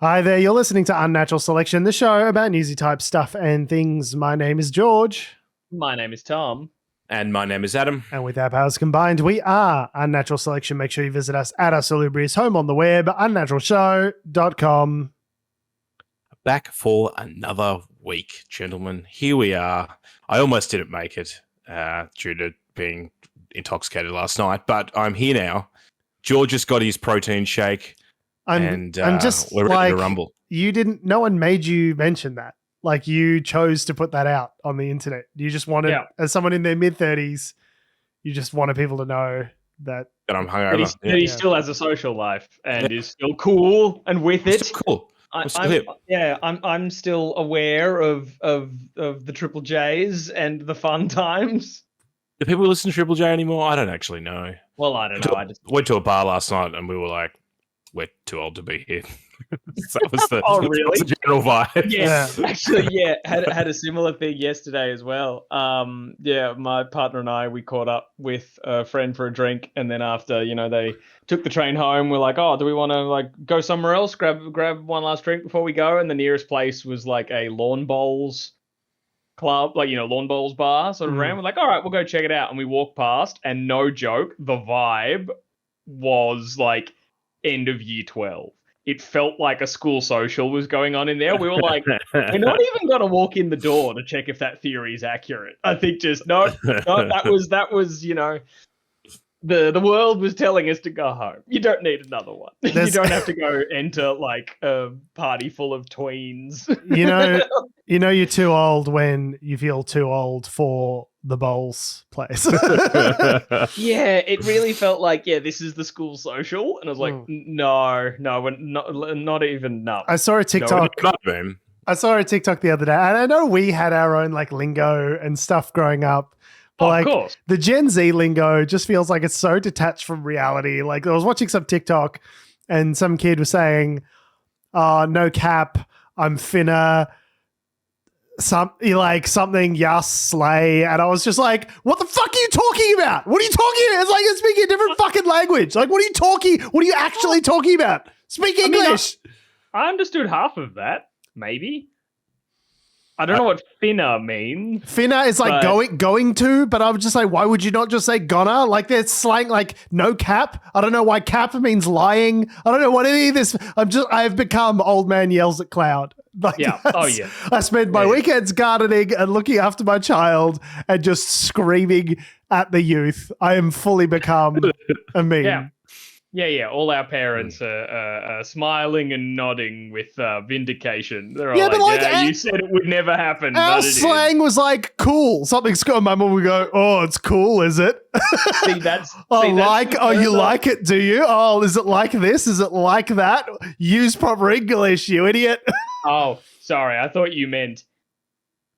Hi there, you're listening to Unnatural Selection, the show about newsy type stuff and things. My name is George. My name is Tom. And my name is Adam. And with our powers combined, we are Unnatural Selection. Make sure you visit us at our salubrious home on the web, unnaturalshow.com. Back for another week, gentlemen. Here we are. I almost didn't make it due to being intoxicated last night, but I'm here now. George just got his protein shake. I'm just we're ready to rumble. No one made you mention that. Like, you chose to put that out on the internet. You just wanted, as someone in their mid-30s, you just wanted people to know that I'm hungover. That he still has a social life and is still cool and with it. Still cool. I'm still aware of the Triple J's and the fun times. Do people listen to Triple J anymore? I don't actually know. Well, I don't know. I just went to a bar last night and we were like, we're too old to be here. That was the, really? That was the general vibe. Yeah, actually, had a similar thing yesterday as well. My partner and I, we caught up with a friend for a drink, and then after, they took the train home, we're like, oh, do we want to go somewhere else, grab one last drink before we go? And the nearest place was like a lawn bowls club, lawn bowls bar sort of around. We're like, all right, we'll go check it out. And we walked past, and no joke, the vibe was like end of year 12. It felt like a school social was going on in there. We were like, we're not even going to walk in the door to check if that theory is accurate. I think just, no, that was, the world was telling us to go home. You don't need another one. You don't have to go enter like a party full of tweens. You're too old when you feel too old for the bowls place. Yeah, it really felt like, this is the school social. And I was like, no, we're not even, no. I saw a TikTok. I saw a TikTok the other day, and I know we had our own lingo and stuff growing up. But of course. The Gen Z lingo just feels like it's so detached from reality. Like, I was watching some TikTok and some kid was saying, no cap, I'm finna something yes slay, and I was just like, what the fuck are you talking about? What are you talking about? It's like you're speaking a different fucking language. Like, what are you actually talking about? Speak English. I understood half of that, maybe. I don't know what finna means. Finna is like going to, but I was just like, why would you not just say gonna? Like, there's slang like no cap. I don't know why cap means lying. I don't know what any of this. I've become old man yells at cloud. I spend my weekends gardening and looking after my child and just screaming at the youth. I am fully become a meme. Yeah. All our parents are smiling and nodding with vindication. They're all you said it would never happen. Our slang was like, cool. Something's cool. My mom would go, oh, it's cool, is it? You like it, do you? Oh, is it like this? Is it like that? Use proper English, you idiot. Oh, sorry. I thought you meant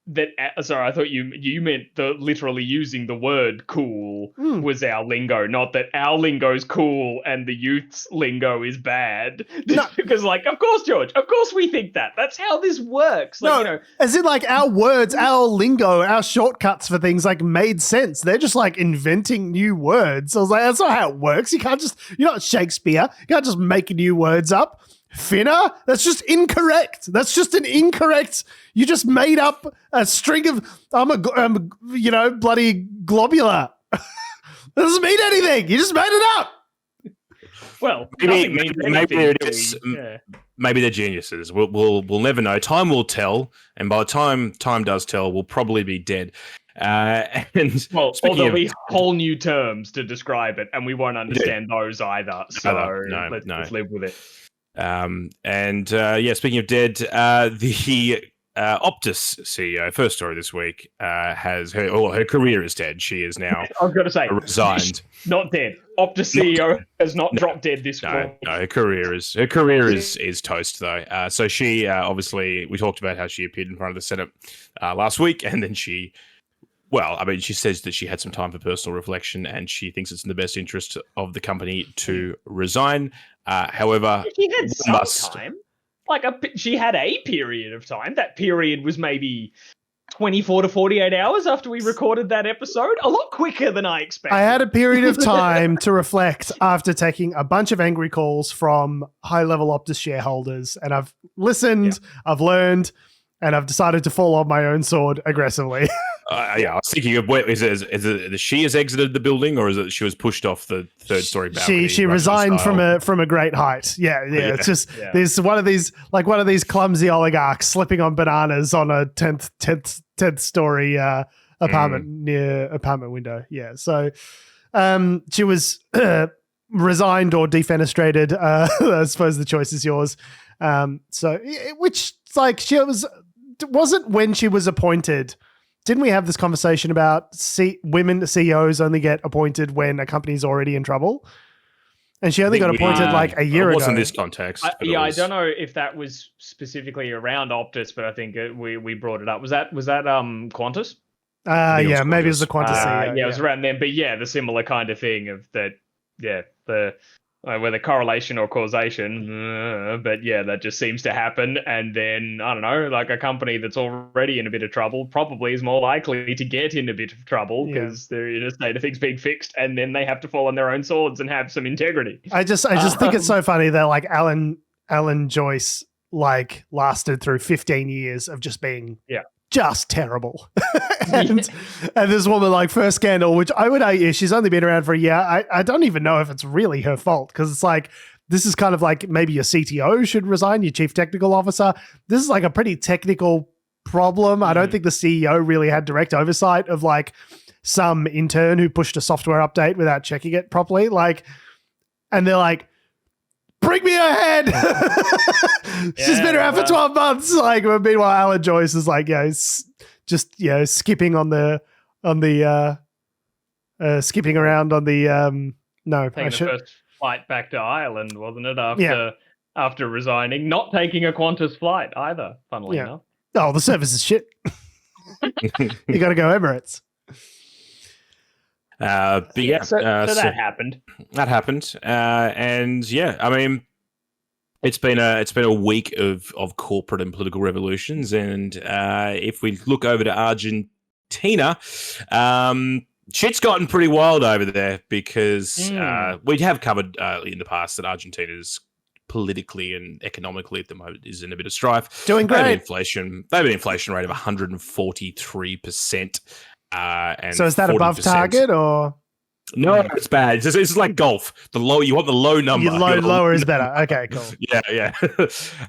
that. I thought you meant the literally using the word cool was our lingo, not that our lingo is cool and the youth's lingo is bad. No. Because, of course, George, of course we think that. That's how this works. As in, our words, our lingo, our shortcuts for things made sense. They're just inventing new words. I was like, that's not how it works. You're not Shakespeare. You can't just make new words up. Finna? That's just incorrect. That's just an incorrect. You just made up a string of bloody globular. That doesn't mean anything. You just made it up. Well, maybe they're geniuses. We'll never know. Time will tell, and by the time does tell, we'll probably be dead. Or there'll be whole new terms to describe it, and we won't understand those either. So let's live with it. Speaking of dead, the Optus CEO, first story this week, has her career is dead. She is now I was going to say resigned. Not dead. Optus CEO has not dropped dead this week. No, her career is toast though. So she obviously, we talked about how she appeared in front of the Senate last week, and then she says that she had some time for personal reflection and she thinks it's in the best interest of the company to resign. However, she had some time. She had a period of time. That period was maybe 24 to 48 hours after we recorded that episode. A lot quicker than I expected. I had a period of time to reflect after taking a bunch of angry calls from high-level Optus shareholders, and I've listened, I've learned, and I've decided to fall on my own sword aggressively. I was thinking of is it she has exited the building, or is it she was pushed off the third-story balcony? She resigned from a great height. Yeah. It's just there's one of these clumsy oligarchs slipping on bananas on a 10th story apartment window. Yeah. So she was resigned or defenestrated. I suppose the choice is yours. Which like wasn't when she was appointed. Didn't we have this conversation about women CEOs only get appointed when a company's already in trouble? And she only got appointed like a year ago. It wasn't this context. I don't know if that was specifically around Optus, but I think we brought it up. Was that Qantas? Yeah, maybe it was the Qantas CEO. Yeah, it was around then. But yeah, the similar kind of thing of that. Yeah, whether correlation or causation, but yeah, that just seems to happen. And then, I don't know, like a company that's already in a bit of trouble probably is more likely to get in a bit of trouble because they're in a state of things being fixed, and then they have to fall on their own swords and have some integrity. I just think it's so funny that like Alan Joyce like lasted through 15 years of just being just terrible. and this woman, like, first scandal, which I would argue she's only been around for a year. I don't even know if it's really her fault, because it's like, this is kind of like maybe your CTO should resign, your chief technical officer. This is like a pretty technical problem. I don't think the CEO really had direct oversight of like some intern who pushed a software update without checking it properly. Like, and they're like, bring me ahead. She's been around for 12 months. Like, meanwhile, Alan Joyce is like, skipping on the skipping around on the taking the first flight back to Ireland, wasn't it? After resigning, not taking a Qantas flight either. Funnily enough. Oh, the service is shit. You got to go Emirates. So that happened. That happened, and yeah, I mean, it's been a week of corporate and political revolutions, and if we look over to Argentina, shit's gotten pretty wild over there because we have covered in the past that Argentina's politically and economically at the moment is in a bit of strife. Doing great. They have an inflation rate of 143%. And so is that 40%. Above target or? No, it's bad. It's like golf. The low you want the low number. Lower is better. Okay, cool. Yeah.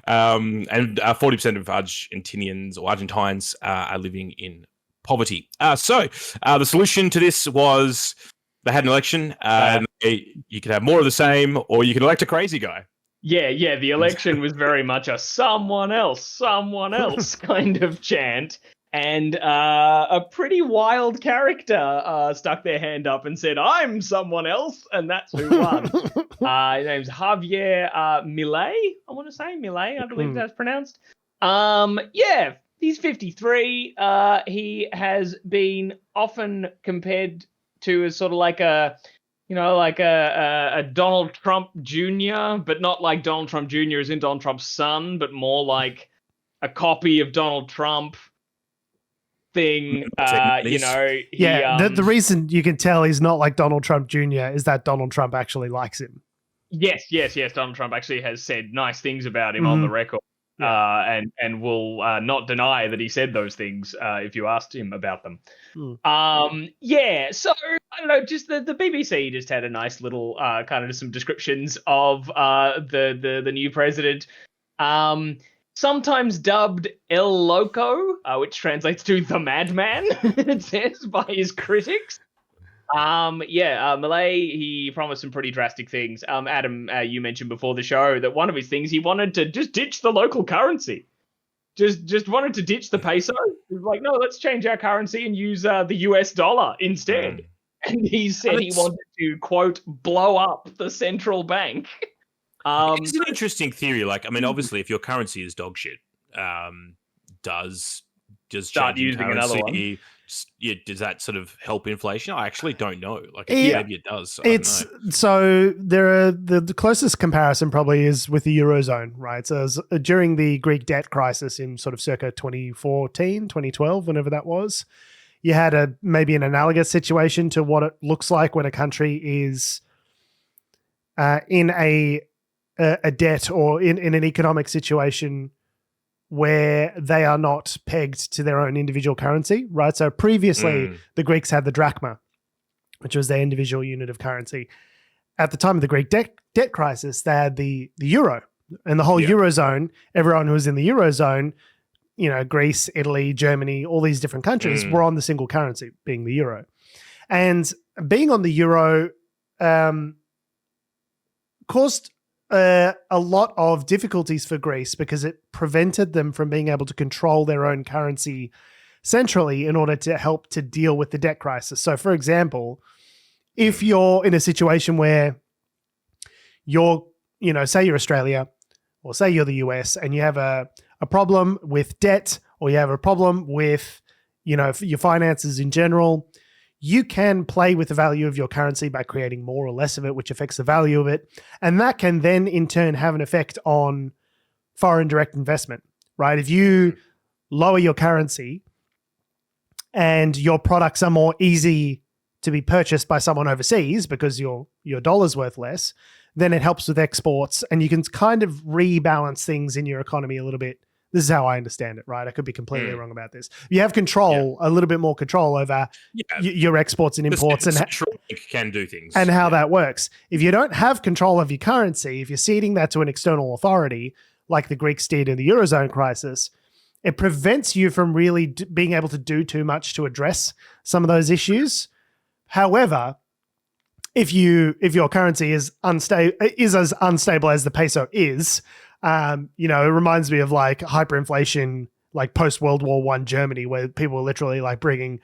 And 40% of Argentinians or Argentines are living in poverty. So the solution to this was they had an election. You could have more of the same, or you could elect a crazy guy. Yeah. The election was very much a someone else kind of chant. And a pretty wild character stuck their hand up and said, I'm someone else, and that's who won. His name's Javier Milei, I want to say. Milei, I believe that's pronounced. He's 53. He has been often compared to as sort of like a Donald Trump Jr., but not like Donald Trump Jr. as in Donald Trump's son, but more like a copy of Donald Trump thing, the reason you can tell he's not like Donald Trump Jr. is that Donald Trump actually likes him. Yes. Donald Trump actually has said nice things about him on the record, and will not deny that he said those things if you asked him about them. So I don't know, just the BBC just had a nice little kind of some descriptions of the new president. Sometimes dubbed El Loco, which translates to the madman, it says, by his critics. Milei, he promised some pretty drastic things. Adam, you mentioned before the show that one of his things, he wanted to just ditch the local currency. Just wanted to ditch the peso. He was like, no, let's change our currency and use the US dollar instead. And he said he wanted to, quote, blow up the central bank. It's an interesting theory. Like, I mean, obviously, if your currency is dog shit, does does start changing using another one. currency, does that sort of help inflation? I actually don't know. Like, Yeah. maybe it does. I don't know. So there are the closest comparison probably is with the Eurozone, right? So during the Greek debt crisis in sort of circa 2014, 2012, whenever that was, you had maybe an analogous situation to what it looks like when a country is in a debt or in an economic situation where they are not pegged to their own individual currency, right? So previously, the Greeks had the drachma, which was their individual unit of currency. At the time of the Greek debt crisis, they had the euro, and the whole Eurozone, everyone who was in the Eurozone, Greece, Italy, Germany, all these different countries were on the single currency, being the euro. And being on the euro caused a lot of difficulties for Greece because it prevented them from being able to control their own currency centrally in order to help to deal with the debt crisis. So, for example, if you're in a situation where you're, say you're Australia or say you're the US and you have a problem with debt or you have a problem with, your finances in general, you can play with the value of your currency by creating more or less of it, which affects the value of it. And that can then in turn have an effect on foreign direct investment, right? If you lower your currency and your products are more easy to be purchased by someone overseas because your dollar's worth less, then it helps with exports and you can kind of rebalance things in your economy a little bit. This is how I understand it, right? I could be completely wrong about this. You have control, a little bit more control over your exports and imports and can do things and how that works. If you don't have control of your currency, if you're ceding that to an external authority, like the Greeks did in the Eurozone crisis, it prevents you from really being able to do too much to address some of those issues. However, if your currency is as unstable as the peso is, it reminds me of like hyperinflation, like post World War I Germany, where people were literally like bringing,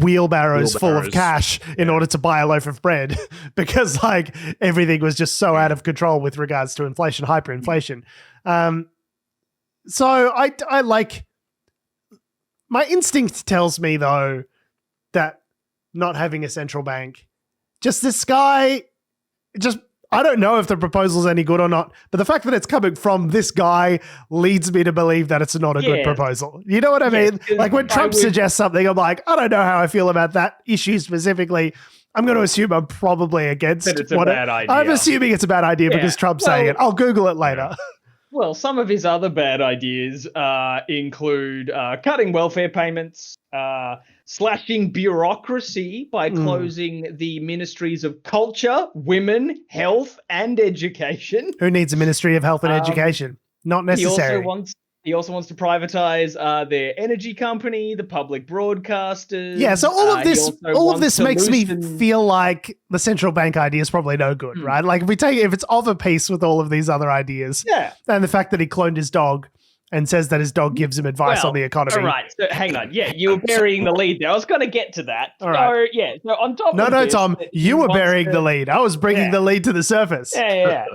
wheelbarrows full of cash in order to buy a loaf of bread because like everything was just so out of control with regards to inflation, hyperinflation. So I like, my instinct tells me though that not having a central bank, just this guy, I don't know if the proposal's any good or not, but the fact that it's coming from this guy leads me to believe that it's not a good proposal. You know what I mean? Like when Trump suggests something, I'm like, I don't know how I feel about that issue specifically. I'm going to assume I'm probably against it's a bad idea. I'm assuming it's a bad idea because Trump's saying it. I'll Google it later. Well, some of his other bad ideas include cutting welfare payments, slashing bureaucracy by closing the ministries of culture, women, health, and education. Who needs a ministry of health and education? Not necessary. He also wants to privatize their energy company, the public broadcasters. Yeah, so all of this makes me feel like the central bank idea is probably no good, right? Like if it's of a piece with all of these other ideas, and the fact that he cloned his dog and says that his dog gives him advice on the economy. All right, so hang on. Yeah, you were burying the lead there. I was going to get to that. All right. So on top of No, this, Tom, you were burying the lead. I was bringing the lead to the surface. Yeah.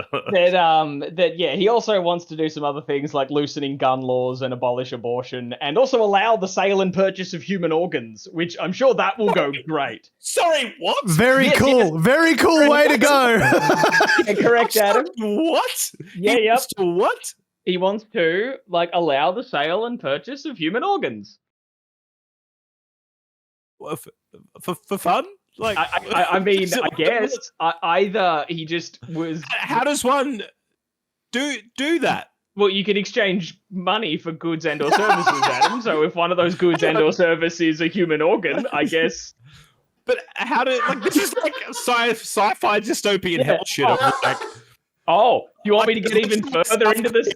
He also wants to do some other things like loosening gun laws and abolish abortion and also allow the sale and purchase of human organs, which I'm sure that will go great. Sorry, what? Very cool. Very cool way to go. Yeah, correct, Adam. What? Yep. What? He wants to allow the sale and purchase of human organs. For fun? Like, I mean, I guess either he just was. How does one do that? Well, you can exchange money for goods and or services, Adam. So if one of those goods and or service is a human organ, I guess. But how do this is like sci-fi dystopian hell shit? Oh, you want me to get even further into this?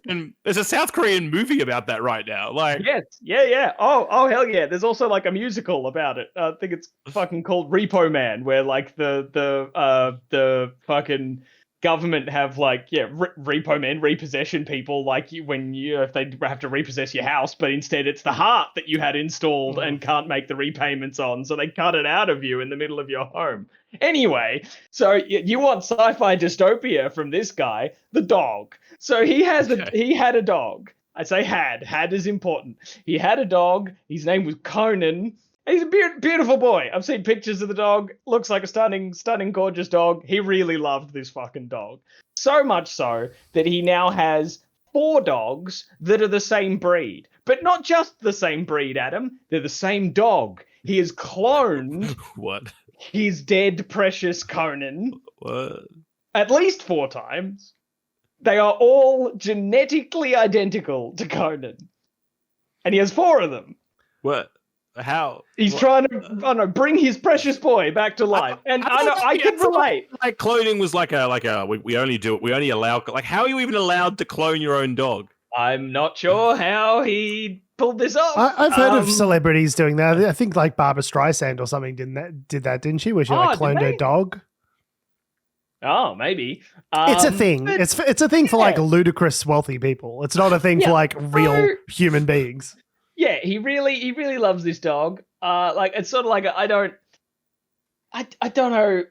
There's a South Korean movie about that right now. Like, yes, yeah. Oh, hell yeah. There's also like a musical about it. I think it's fucking called Repo Man, where like the fucking government have repo men, repossession people, like if they have to repossess your house, but instead it's the heart that you had installed and can't make the repayments on, so they cut it out of you in the middle of your home. Anyway, so you want sci-fi dystopia from this guy, the dog. So he had a dog I say had. Had is important. He had a dog. His name was Conan. He's a beautiful boy. I've seen pictures of the dog. Looks like a stunning, gorgeous dog. He really loved this fucking dog. So much so that he now has 4 dogs that are the same breed. But not just the same breed, Adam. They're the same dog. He has cloned What? his dead, precious Conan What? at least 4 times. They are all genetically identical to Conan. And he has 4 of them. What? How? He's trying to bring his precious boy back to life. And I can relate. Like cloning was like we only allow, like, how are you even allowed to clone your own dog? I'm not sure how he pulled this off. I've heard of celebrities doing that. I think like Barbra Streisand or something did that, didn't she? Where she cloned her dog. Oh, maybe. It's a thing. It's a thing for like ludicrous wealthy people. It's not a thing for like real human beings. Yeah, he really loves this dog. Like it's sort of like I don't know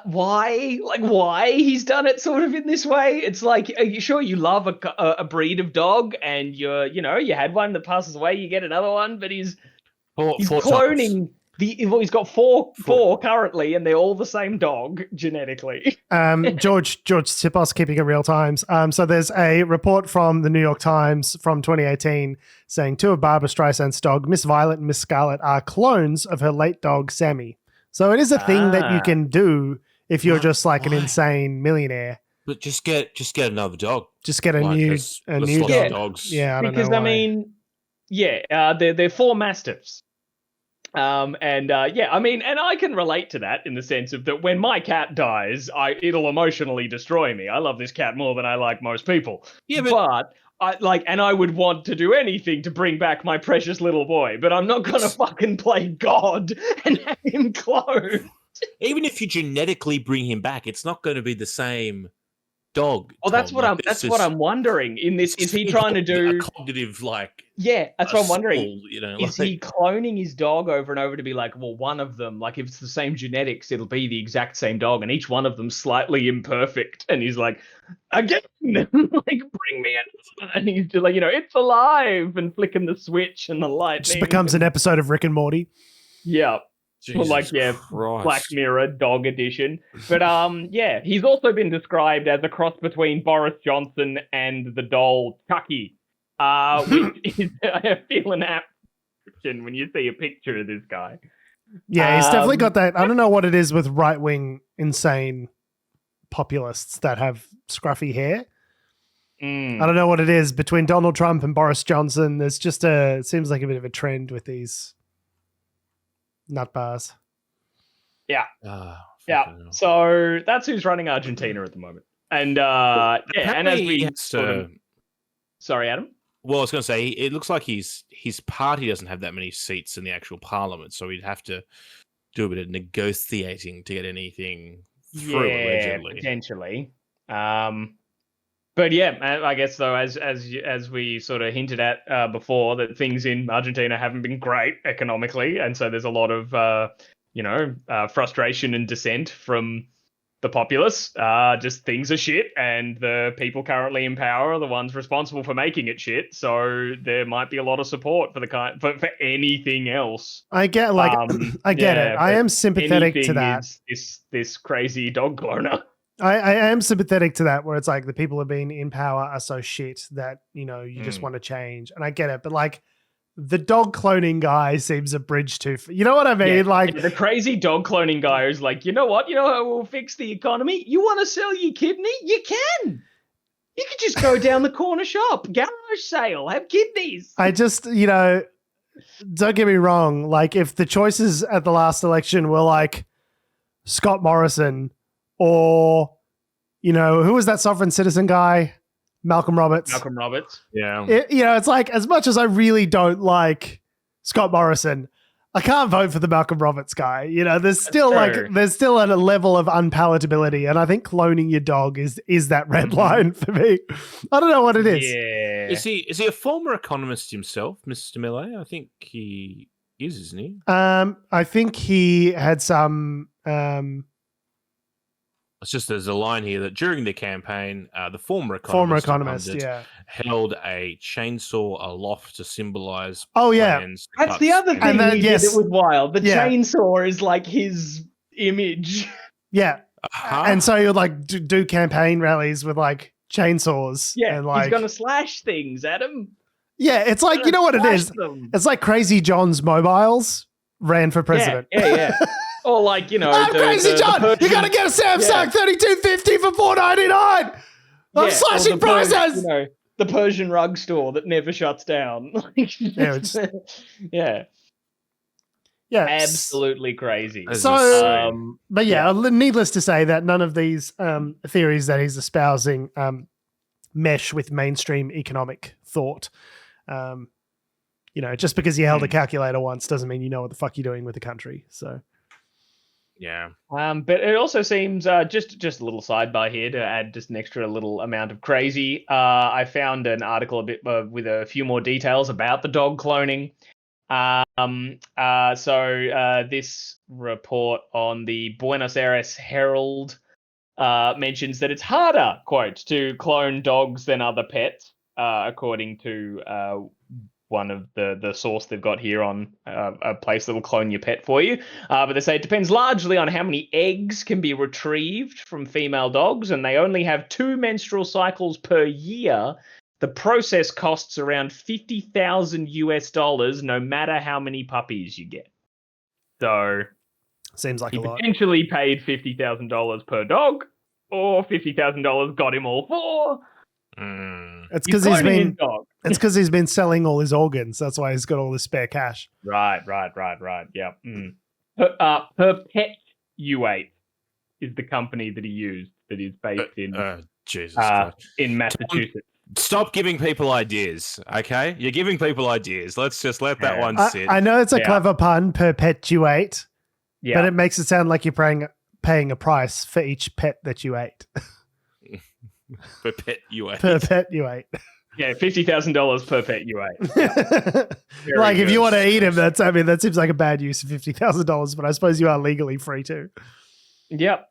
why he's done it sort of in this way. It's like, are you sure you love a breed of dog and you had one that passes away, you get another one, but he's cloning. He's got four currently, and they're all the same dog genetically. George Tsipos, Keeping It Real Times. So there's a report from the New York Times from 2018 saying 2 of Barbra Streisand's dog, Miss Violet and Miss Scarlet, are clones of her late dog Sammy. So it is a thing that you can do if you're just like an insane millionaire. But just get another dog. Just get a new dog. Dogs. Yeah, I don't know. Because they're 4 mastiffs. And I can relate to that in the sense of that when my cat dies, it'll emotionally destroy me. I love this cat more than I like most people. Yeah, but I would want to do anything to bring back my precious little boy, but I'm not gonna fucking play God and have him cloned. Even if you genetically bring him back, it's not going to be the same dog. Oh, that's what I'm wondering. In this, is he trying to do a cognitive Yeah, that's what I'm wondering. Is he cloning his dog over and over to be like, well, one of them, like if it's the same genetics, it'll be the exact same dog, and each one of them slightly imperfect. And he's like, again, like bring me in, and he's just like, it's alive, and flicking the switch and the lightning. It just becomes an episode of Rick and Morty. Yeah. Jesus Christ. Black Mirror dog edition. But he's also been described as a cross between Boris Johnson and the doll Chucky, which is, I feel, an apt description when you see a picture of this guy. Yeah, he's definitely got that. I don't know what it is with right-wing insane populists that have scruffy hair. I don't know what it is between Donald Trump and Boris Johnson. There's just it seems like a bit of a trend with these nut bars. Yeah. So that's who's running Argentina at the moment. And and as we sorry, Adam. Well, I was going to say, it looks like his party doesn't have that many seats in the actual parliament, so he'd have to do a bit of negotiating to get anything through. Allegedly. Potentially. But yeah, I guess though, as we sort of hinted at before, that things in Argentina haven't been great economically, and so there's a lot of frustration and dissent from the populace. Just things are shit, and the people currently in power are the ones responsible for making it shit. So there might be a lot of support for for anything else. I get I get it. I am sympathetic to that. This crazy dog cloner. I am sympathetic to that, where it's like the people who have been in power are so shit that, you just want to change. And I get it. But like the dog cloning guy seems a bridge too. You know what I mean? The crazy dog cloning guy who's like, you know what? You know how we'll fix the economy? You want to sell your kidney? You can. You could just go down the corner shop, garage sale, have kidneys. I just, don't get me wrong. Like if the choices at the last election were like Scott Morrison, or, who was that sovereign citizen guy? Malcolm Roberts. Yeah. It's like, as much as I really don't like Scott Morrison, I can't vote for the Malcolm Roberts guy. There's still a level of unpalatability. And I think cloning your dog is that red line for me. I don't know what it is. Yeah. Is he a former economist himself, Mr. Milei? I think he is, isn't he? I think he had some, It's just there's a line here that during the campaign, the former economist, pundit held a chainsaw aloft to symbolize. Oh yeah, that's the other thing. And then, he did that was wild. The chainsaw is like his image. Yeah, and so you'd like do campaign rallies with like chainsaws. Yeah, and like he's gonna slash things at him. Yeah, it's like, you know what it is? It's like Crazy John's mobiles ran for president. Yeah. Or like, you know, I'm Crazy John. You gotta get a Samsung 3250 for $499. I'm slashing prices. You know, the Persian rug store that never shuts down. Yeah, absolutely crazy. So, but needless to say that none of these theories that he's espousing mesh with mainstream economic thought. You know, just because you held a calculator once doesn't mean you know what the fuck you're doing with the country. So, yeah. But it also seems just a little sidebar here to add just an extra little amount of crazy. I found an article a bit with a few more details about the dog cloning. So this report on the Buenos Aires Herald mentions that it's harder, quote, to clone dogs than other pets, according to one of the source they've got here on a place that will clone your pet for you. But they say it depends largely on how many eggs can be retrieved from female dogs, and they only have 2 menstrual cycles per year. The process costs around $50,000 no matter how many puppies you get. So seems like a lot. Potentially paid $50,000 per dog, or $50,000 got him all 4. It's because he's been selling all his organs. That's why he's got all this spare cash. Right. Yeah. Perpetuate is the company that he used that is based in in Massachusetts. Stop giving people ideas, okay? You're giving people ideas. Let's just let that one sit. I know it's a clever pun, perpetuate, but it makes it sound like you're paying a price for each pet that you ate. Perpetuate. Yeah, $50,000 perpetuate. Like if you want to eat him, that seems like a bad use of $50,000, but I suppose you are legally free too. Yep.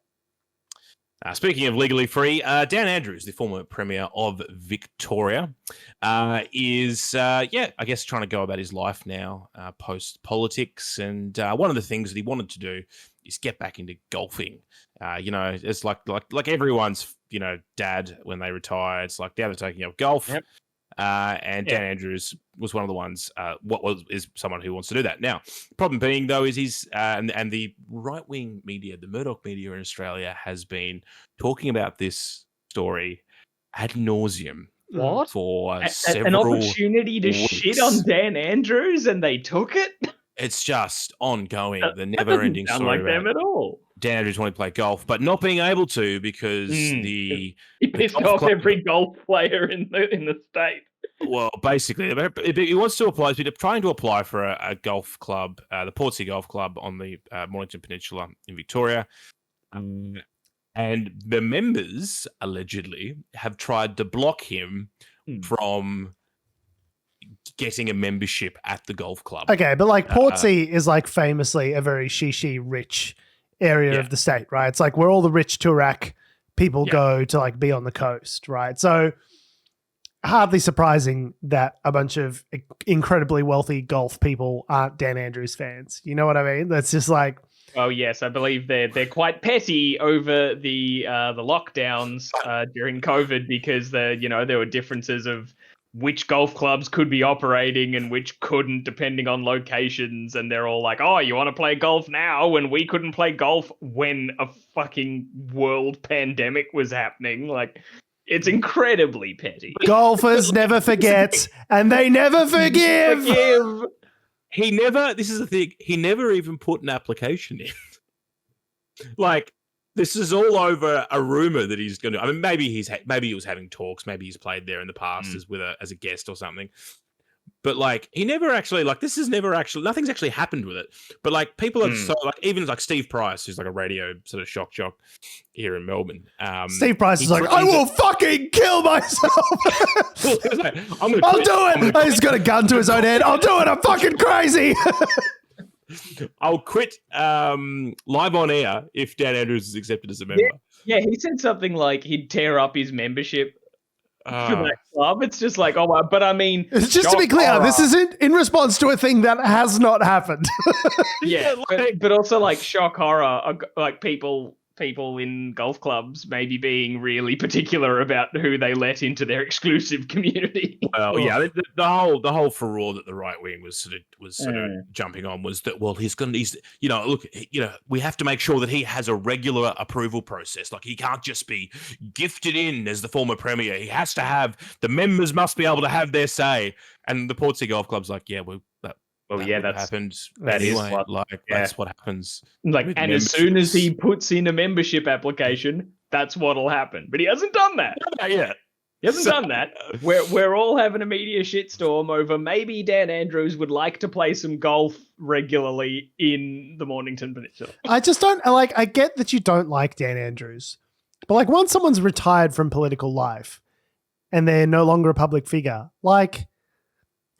Speaking of legally free, Dan Andrews, the former Premier of Victoria, is, I guess, trying to go about his life now, post-politics. And one of the things that he wanted to do is get back into golfing. It's like everyone's, dad when they retire. It's like, they're taking up golf. Yep. Dan Andrews was one of the ones. Is someone who wants to do that now. Problem being though is he's and the right wing media, the Murdoch media in Australia, has been talking about this story ad nauseum. What for an opportunity to weeks. Shit on Dan Andrews, and they took it. It's just ongoing. The never-ending story. Like them at all. Dan Andrews wanted to play golf, but not being able to because he pissed off every golf player in the state. Well, basically, he wants to apply. He's trying to apply for a golf club, the Portsea Golf Club on the Mornington Peninsula in Victoria, and the members allegedly have tried to block him from getting a membership at the golf club. Okay, but like Portsea is like famously a very shishi rich area of the state, right? It's like where all the rich Turak people go to like be on the coast, right? So hardly surprising that a bunch of incredibly wealthy golf people aren't Dan Andrews fans. You know what I mean? That's just like, oh yes, I believe they're quite petty over the lockdowns during COVID because there were differences of which golf clubs could be operating and which couldn't, depending on locations. And they're all like, oh, you want to play golf now when we couldn't play golf when a fucking world pandemic was happening? Like, it's incredibly petty. Golfers never forget, and they never forgive. This is the thing, he never even put an application in. Like, this is all over a rumor that he's going to. I mean, maybe he was having talks. Maybe he's played there in the past as a guest or something. But like, he never actually nothing's actually happened with it. But like, people are so like, even like Steve Price, who's like a radio sort of shock jock here in Melbourne. Steve Price is like, I will fucking kill myself. I'll do it. He's got a gun to his own head. I'll do it. I'm fucking crazy. I'll quit live on air if Dan Andrews is accepted as a member. Yeah, he said something like he'd tear up his membership for Uh, that club. It's just like, oh, but I mean, Just to be clear, this isn't in response to a thing that has not happened. yeah, but also like shock horror, like people in golf clubs maybe being really particular about who they let into their exclusive community. Well, yeah, the whole furore that the right wing was sort of jumping on was that, well, he's look, we have to make sure that he has a regular approval process. Like, he can't just be gifted in as the former premier. He has to have, the members must be able to have their say. And the Portsea Golf Club's like, yeah, that's happened. That's what happens. Like, and as soon as he puts in a membership application, that's what'll happen. But he hasn't done that. Not yet. He hasn't done that. We're all having a media shitstorm over maybe Dan Andrews would like to play some golf regularly in the Mornington Peninsula. I just don't I get that you don't like Dan Andrews, but like, once someone's retired from political life and they're no longer a public figure, like,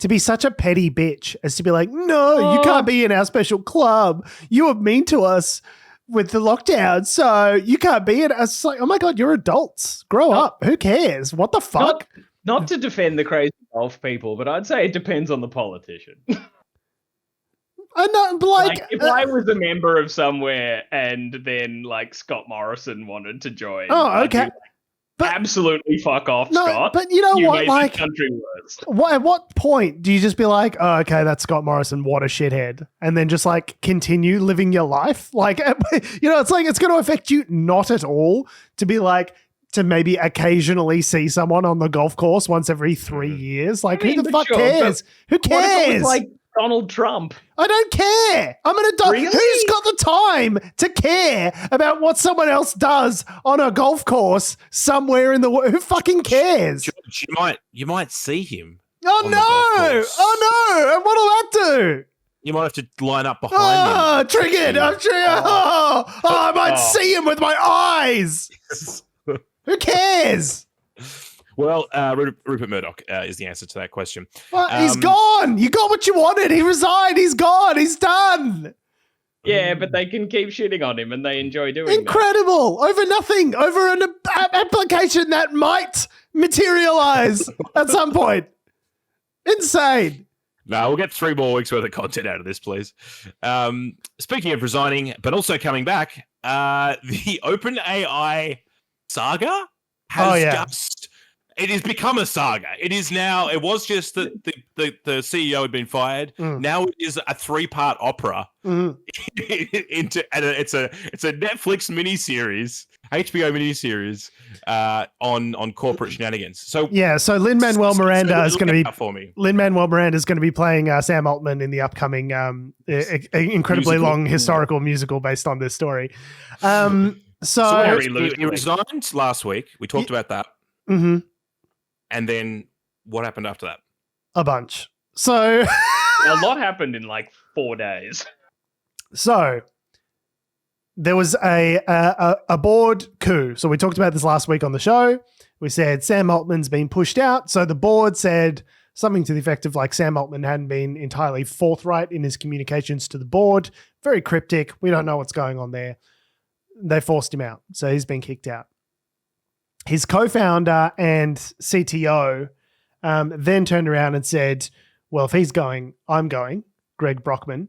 to be such a petty bitch as to be like, no, you can't be in our special club. You were mean to us with the lockdown, so you can't be in it. It's like, oh my God, you're adults. Grow up. Who cares? What the fuck? Not to defend the crazy golf people, but I'd say it depends on the politician. I know, but like if I was a member of somewhere and then like Scott Morrison wanted to join. Oh, okay. But absolutely fuck off, Scott. But you know what? Like, country worst. At what point do you just be like, oh, okay, that's Scott Morrison, what a shithead, and then just like continue living your life? Like, it's like, it's going to affect you not at all to be like, to maybe occasionally see someone on the golf course once every 3 years. Like, who the fuck cares? Who cares? What if it was like Donald Trump? I don't care. I'm an adult. Really? Who's got the time to care about what someone else does on a golf course somewhere in the world? Who fucking cares? George, you might see him. Oh no! And what'll that do? You might have to line up behind him. Triggered. I'm triggered. I might see him with my eyes. Who cares? Well, Rupert Murdoch is the answer to that question. Well, he's gone. You got what you wanted. He resigned. He's gone. He's done. Yeah, but they can keep shitting on him and they enjoy doing Incredible. that. Over nothing. Over an application that might materialize at some point. Insane. No, we'll get 3 more weeks worth of content out of this, please. Speaking of resigning, but also coming back, the OpenAI saga has it has become a saga. It is now, it was just that the CEO had been fired. Now it is a 3-part opera. And it's a Netflix miniseries, HBO miniseries on corporate shenanigans. So Lin-Manuel Miranda is going to be for me. Lin-Manuel Miranda is going to be playing Sam Altman in the upcoming incredibly long historical musical based on this story. So he resigned last week. We talked about that. Mm-hmm. And then what happened after that? A bunch. So a lot happened in like 4 days. So there was a board coup. So we talked about this last week on the show. We said Sam Altman's been pushed out. So the board said something to the effect of like Sam Altman hadn't been entirely forthright in his communications to the board. Very cryptic. We don't know what's going on there. They forced him out. So he's been kicked out. His co-founder and CTO then turned around and said, well, if he's going, I'm going, Greg Brockman.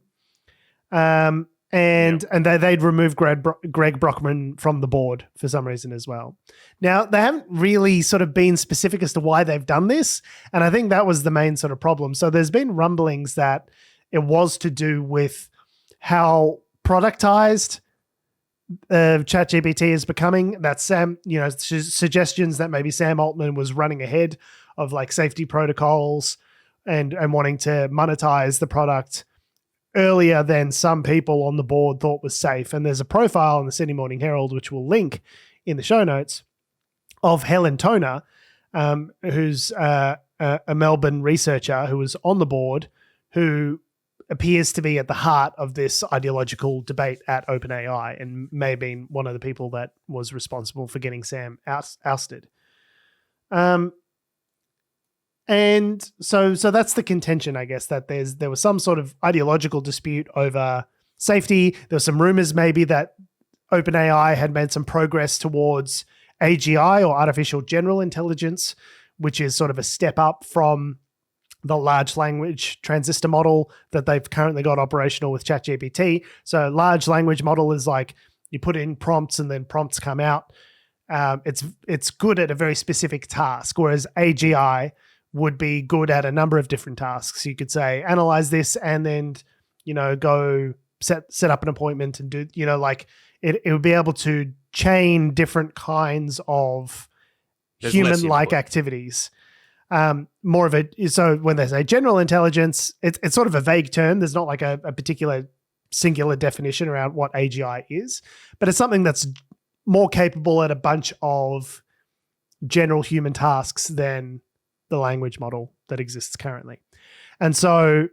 And they'd removed Greg Brockman from the board for some reason as well. Now, they haven't really sort of been specific as to why they've done this, and I think that was the main sort of problem. So there's been rumblings that it was to do with how productized ChatGPT is becoming, that suggestions that maybe Sam Altman was running ahead of like safety protocols and wanting to monetize the product earlier than some people on the board thought was safe. And there's a profile in the Sydney Morning Herald, which we'll link in the show notes, of Helen Toner, who's a Melbourne researcher who was on the board, who appears to be at the heart of this ideological debate at OpenAI and may have been one of the people that was responsible for getting Sam ousted. And so that's the contention, I guess, that there was some sort of ideological dispute over safety. There were some rumors maybe that OpenAI had made some progress towards AGI, or artificial general intelligence, which is sort of a step up from the large language transistor model that they've currently got operational with ChatGPT. So large language model is like you put in prompts and then prompts come out. It's good at a very specific task, whereas AGI would be good at a number of different tasks. You could say, analyze this and then, go set up an appointment and do, like it would be able to chain different kinds of human-like activities. More of it. So when they say general intelligence, it's sort of a vague term. There's not like a particular singular definition around what AGI is, but it's something that's more capable at a bunch of general human tasks than the language model that exists currently. And so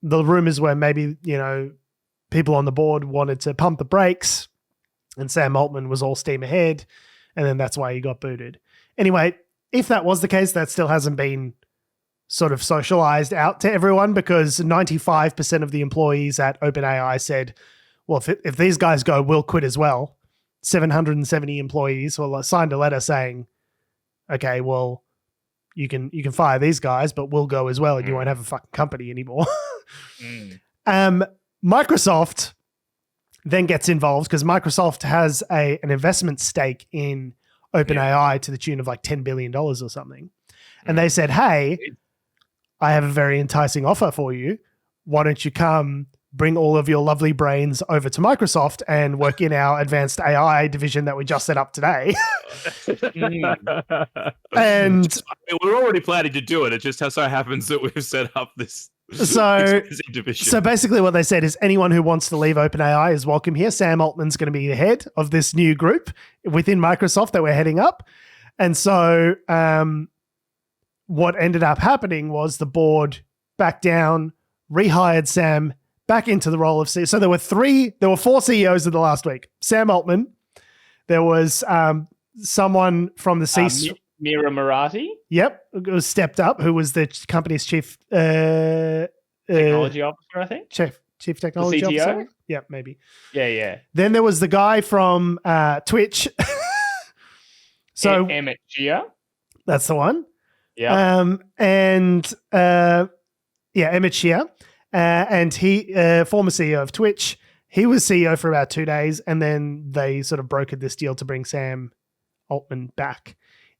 the rumors were maybe, people on the board wanted to pump the brakes and Sam Altman was all steam ahead. And then that's why he got booted. Anyway, if that was the case, that still hasn't been sort of socialized out to everyone, because 95% of the employees at OpenAI said, well, if these guys go, we'll quit as well. 770 employees signed a letter saying, okay, well, you can fire these guys, but we'll go as well, and you won't have a fucking company anymore. Microsoft then gets involved because Microsoft has an investment stake in OpenAI to the tune of like $10 billion or something. And they said, hey, I have a very enticing offer for you. Why don't you come bring all of your lovely brains over to Microsoft and work in our advanced AI division that we just set up today? And we're already planning to do it. It just so happens that we've set up this division. So basically what they said is anyone who wants to leave OpenAI is welcome here. Sam Altman's going to be the head of this new group within Microsoft that we're heading up. And so what ended up happening was the board backed down, rehired Sam back into the role of CEO. So there were four CEOs in the last week. Sam Altman. There was someone from the C-suite. Mira Marathi? Yep, was stepped up, who was the company's chief technology officer, I think. Chief technology the CTO? officer. Yeah, maybe. Yeah. Then there was the guy from Twitch. So Emmett Shear. That's the one. Yeah. Emmett Shear. And he, former CEO of Twitch, he was CEO for about 2 days, and then they sort of brokered this deal to bring Sam Altman back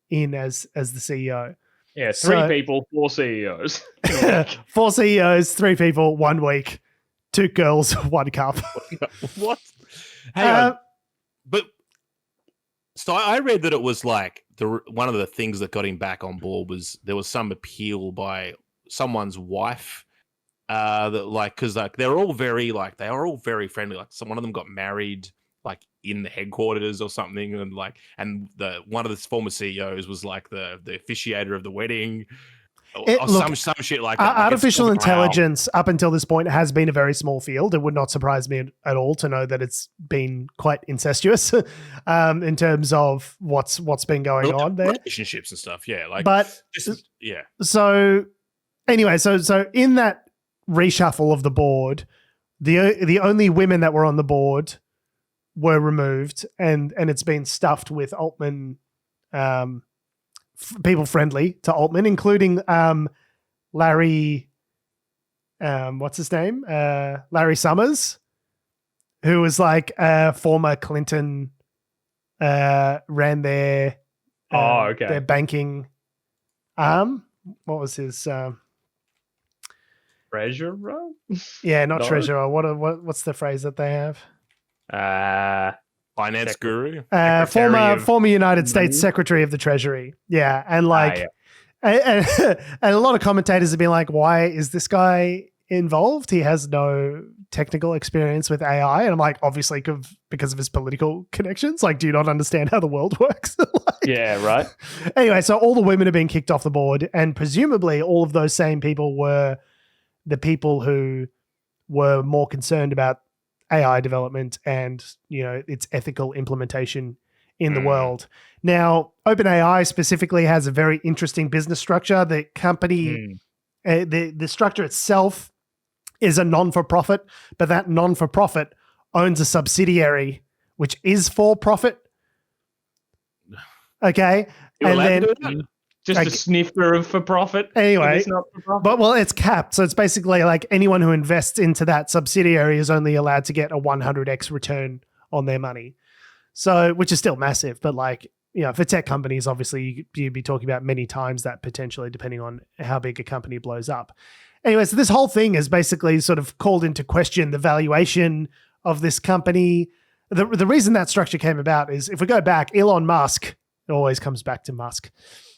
in as the CEO. Yeah, three people, four CEOs. 4 CEOs, 3 people, 1 week, 2 girls, 1 cup. What? Hang on. But so I read that it was like one of the things that got him back on board was there was some appeal by someone's wife. Because they are all very friendly. Like one of them got married like in the headquarters or something, and one of the former CEOs was like the officiator of the wedding, some shit like that. Artificial intelligence up until this point has been a very small field. It would not surprise me at all to know that it's been quite incestuous in terms of what's been going on there, relationships and stuff. Yeah, So anyway, so in that reshuffle of the board, the only women that were on the board were removed, and it's been stuffed with Altman, people friendly to Altman, including Larry, what's his name? Larry Summers, who was like former Clinton, ran their their banking arm. What was his treasurer? Yeah, not treasurer. What's the phrase that they have? Finance guru, former United States Secretary of the Treasury. Yeah, and and a lot of commentators have been like, "Why is this guy involved? He has no technical experience with AI." And I'm like, obviously, because of his political connections. Like, do you not understand how the world works? Yeah, right. Anyway, so all the women have been kicked off the board, and presumably all of those same people were the people who were more concerned about AI development and, its ethical implementation in the world. Now, OpenAI specifically has a very interesting business structure. The company, the structure itself is a non-for-profit, but that non-for-profit owns a subsidiary which is for profit. Okay. You're and allowed then to do that? Just Like- a snifter of for profit. Anyway, It's not for profit. but well, it's capped. So it's basically like anyone who invests into that subsidiary is only allowed to get a 100x return on their money. So, which is still massive, but like, you know, for tech companies, obviously you'd be talking about many times that potentially, depending on how big a company blows up. Anyway, so this whole thing is basically sort of called into question the valuation of this company. The reason that structure came about is if we go back, Elon Musk, it always comes back to Musk.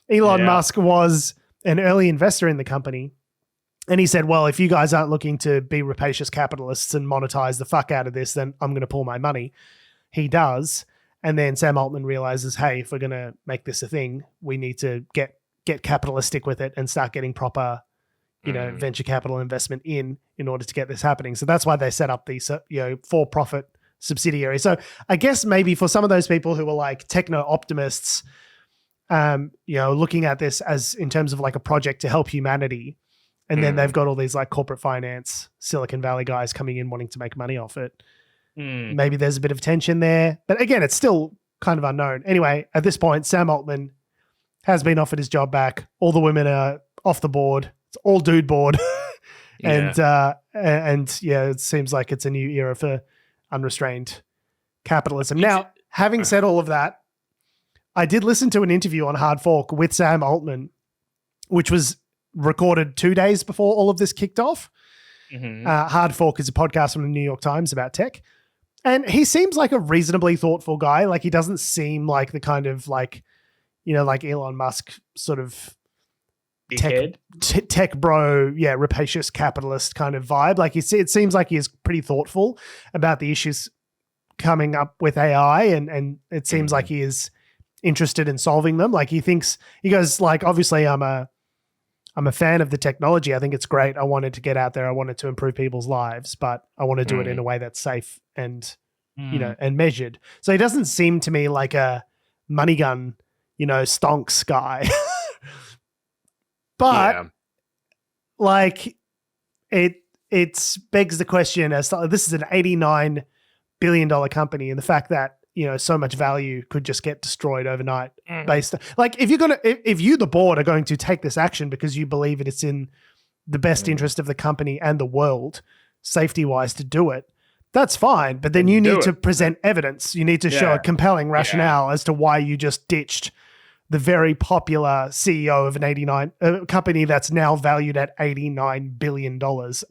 Elon Musk was an early investor in the company. And he said, well, if you guys aren't looking to be rapacious capitalists and monetize the fuck out of this, then I'm going to pull my money. He does. And then Sam Altman realizes, hey, if we're going to make this a thing, we need to get capitalistic with it and start getting proper, you know, venture capital investment in order to get this happening. So that's why they set up these, you know, for-profit subsidiary. So I guess maybe for some of those people who are like techno-optimists, you know, looking at this as in terms of like a project to help humanity. And then they've got all these like corporate finance, Silicon Valley guys coming in wanting to make money off it. Maybe there's a bit of tension there. But again, it's still kind of unknown. Anyway, at this point, Sam Altman has been offered his job back. All the women are off the board. It's all dude board. And yeah, it seems like it's a new era for unrestrained capitalism. Now, having said all of that, I did listen to an interview on Hard Fork with Sam Altman, which was recorded 2 days before all of this kicked off. Hard Fork is a podcast from the New York Times about tech. And he seems like a reasonably thoughtful guy. Like he doesn't seem like the kind of like, you know, like Elon Musk sort of tech bro, rapacious capitalist kind of vibe. Like it seems like he is pretty thoughtful about the issues coming up with AI. And it seems like he is interested in solving them. Like he goes like, obviously I'm a fan of the technology. I think it's great. I wanted to get out there. I wanted to improve people's lives, but I want to do it in a way that's safe and, you know, and measured. So he doesn't seem to me like a money gun, you know, stonks guy. But like it begs the question as to, this is an $89 billion company, and the fact that, you know, so much value could just get destroyed overnight based on, like, if you, the board, are going to take this action because you believe it's in the best interest of the company and the world, safety wise, to do it, that's fine. But then you need to present evidence. You need to show a compelling rationale as to why you just ditched the very popular CEO of an company that's now valued at $89 billion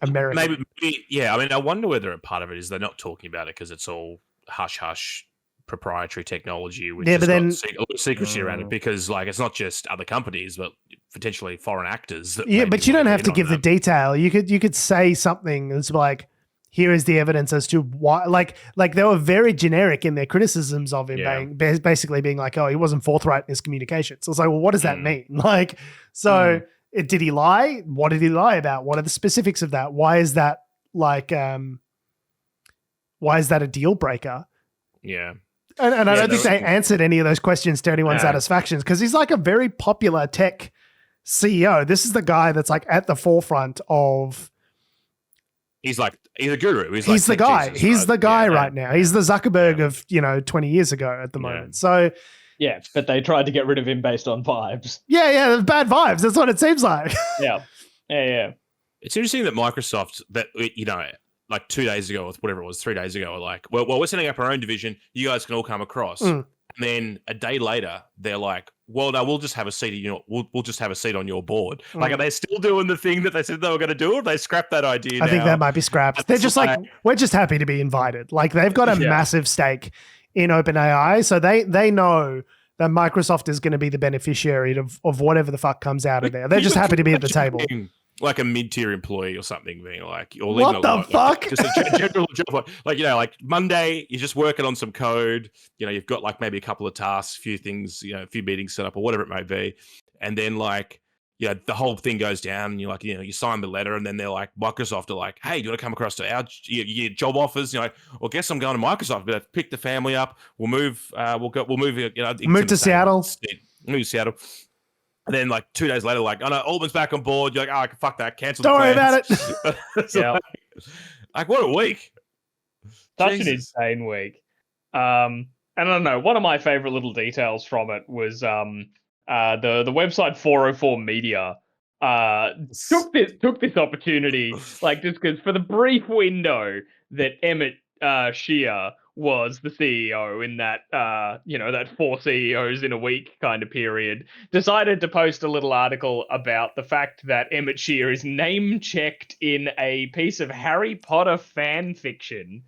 American. Maybe, yeah. I mean, I wonder whether a part of it is they're not talking about it because it's all hush-hush proprietary technology with a lot of secrecy around it, because like it's not just other companies but potentially foreign actors that but you don't have to give the detail. You could say something that's like, here is the evidence as to why, like they were very generic in their criticisms of him, basically being like, oh, he wasn't forthright in his communication. So it's like, well, what does that mean? Like, so did he lie? What did he lie about? What are the specifics of that? Why is that like, why is that a deal breaker? Yeah. And I don't think they answered any of those questions to anyone's satisfaction, because he's like a very popular tech CEO. This is the guy that's like at the forefront of. He's a guru. He's the guy. He's the guy right now. He's the Zuckerberg of, you know, 20 years ago at the moment. So. Yeah, but they tried to get rid of him based on vibes. Yeah, bad vibes. That's what it seems like. Yeah. It's interesting that Microsoft, that, you know, like 2 days ago or whatever it was, 3 days ago, were like, well, we're setting up our own division. You guys can all come across. And then a day later, they're like, well, no, we'll just have a seat. You know, we'll just have a seat on your board. Like, are they still doing the thing that they said they were going to do, or they scrapped that idea? I think that might be scrapped. They're just like, we're just happy to be invited. Like, they've got a massive stake in OpenAI, so they know that Microsoft is going to be the beneficiary of whatever the fuck comes out of there. They're just happy to be at the table. Like a mid-tier employee or something, being like, or what the fuck? Like, just a general job, like, you know, like Monday, you're just working on some code. You know, you've got like maybe a couple of tasks, a few things, you know, a few meetings set up or whatever it may be, and then like, you know, the whole thing goes down, and you're like, you know, you sign the letter, and then they're like, Microsoft are like, hey, do you want to come across to your job offers? You're like, well, guess I'm going to Microsoft. But pick the family up. We'll move. We'll move. You know, move to Seattle. Move to Seattle. And then, like 2 days later, like, oh no, Altman's back on board. You're like, oh, fuck that, cancel. Don't worry about it. Like, what a week! Such an insane week. And I don't know, one of my favorite little details from it was the website 404 Media took this opportunity, like, just because for the brief window that Emmett Shear was the CEO in that that 4 CEOs in a week kind of period, decided to post a little article about the fact that Emmett Shear is name checked in a piece of Harry Potter fan fiction.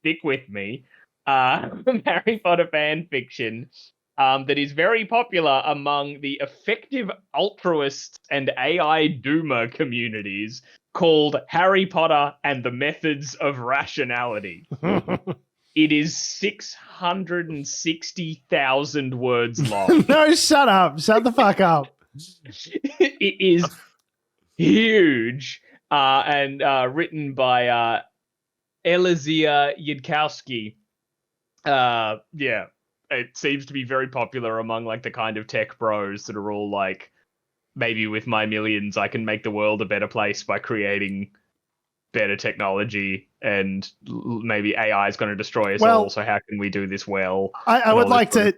Stick with me. Harry Potter fan fiction that is very popular among the effective altruists and AI doomer communities, called Harry Potter and the Methods of Rationality. It is 660,000 words long. No, shut up. Shut the fuck up. It is huge and written by Elizia Yudkowsky. It seems to be very popular among like the kind of tech bros that are all like, maybe with my millions I can make the world a better place by creating better technology, and maybe AI is going to destroy us all, so how can we do this well? I would like to,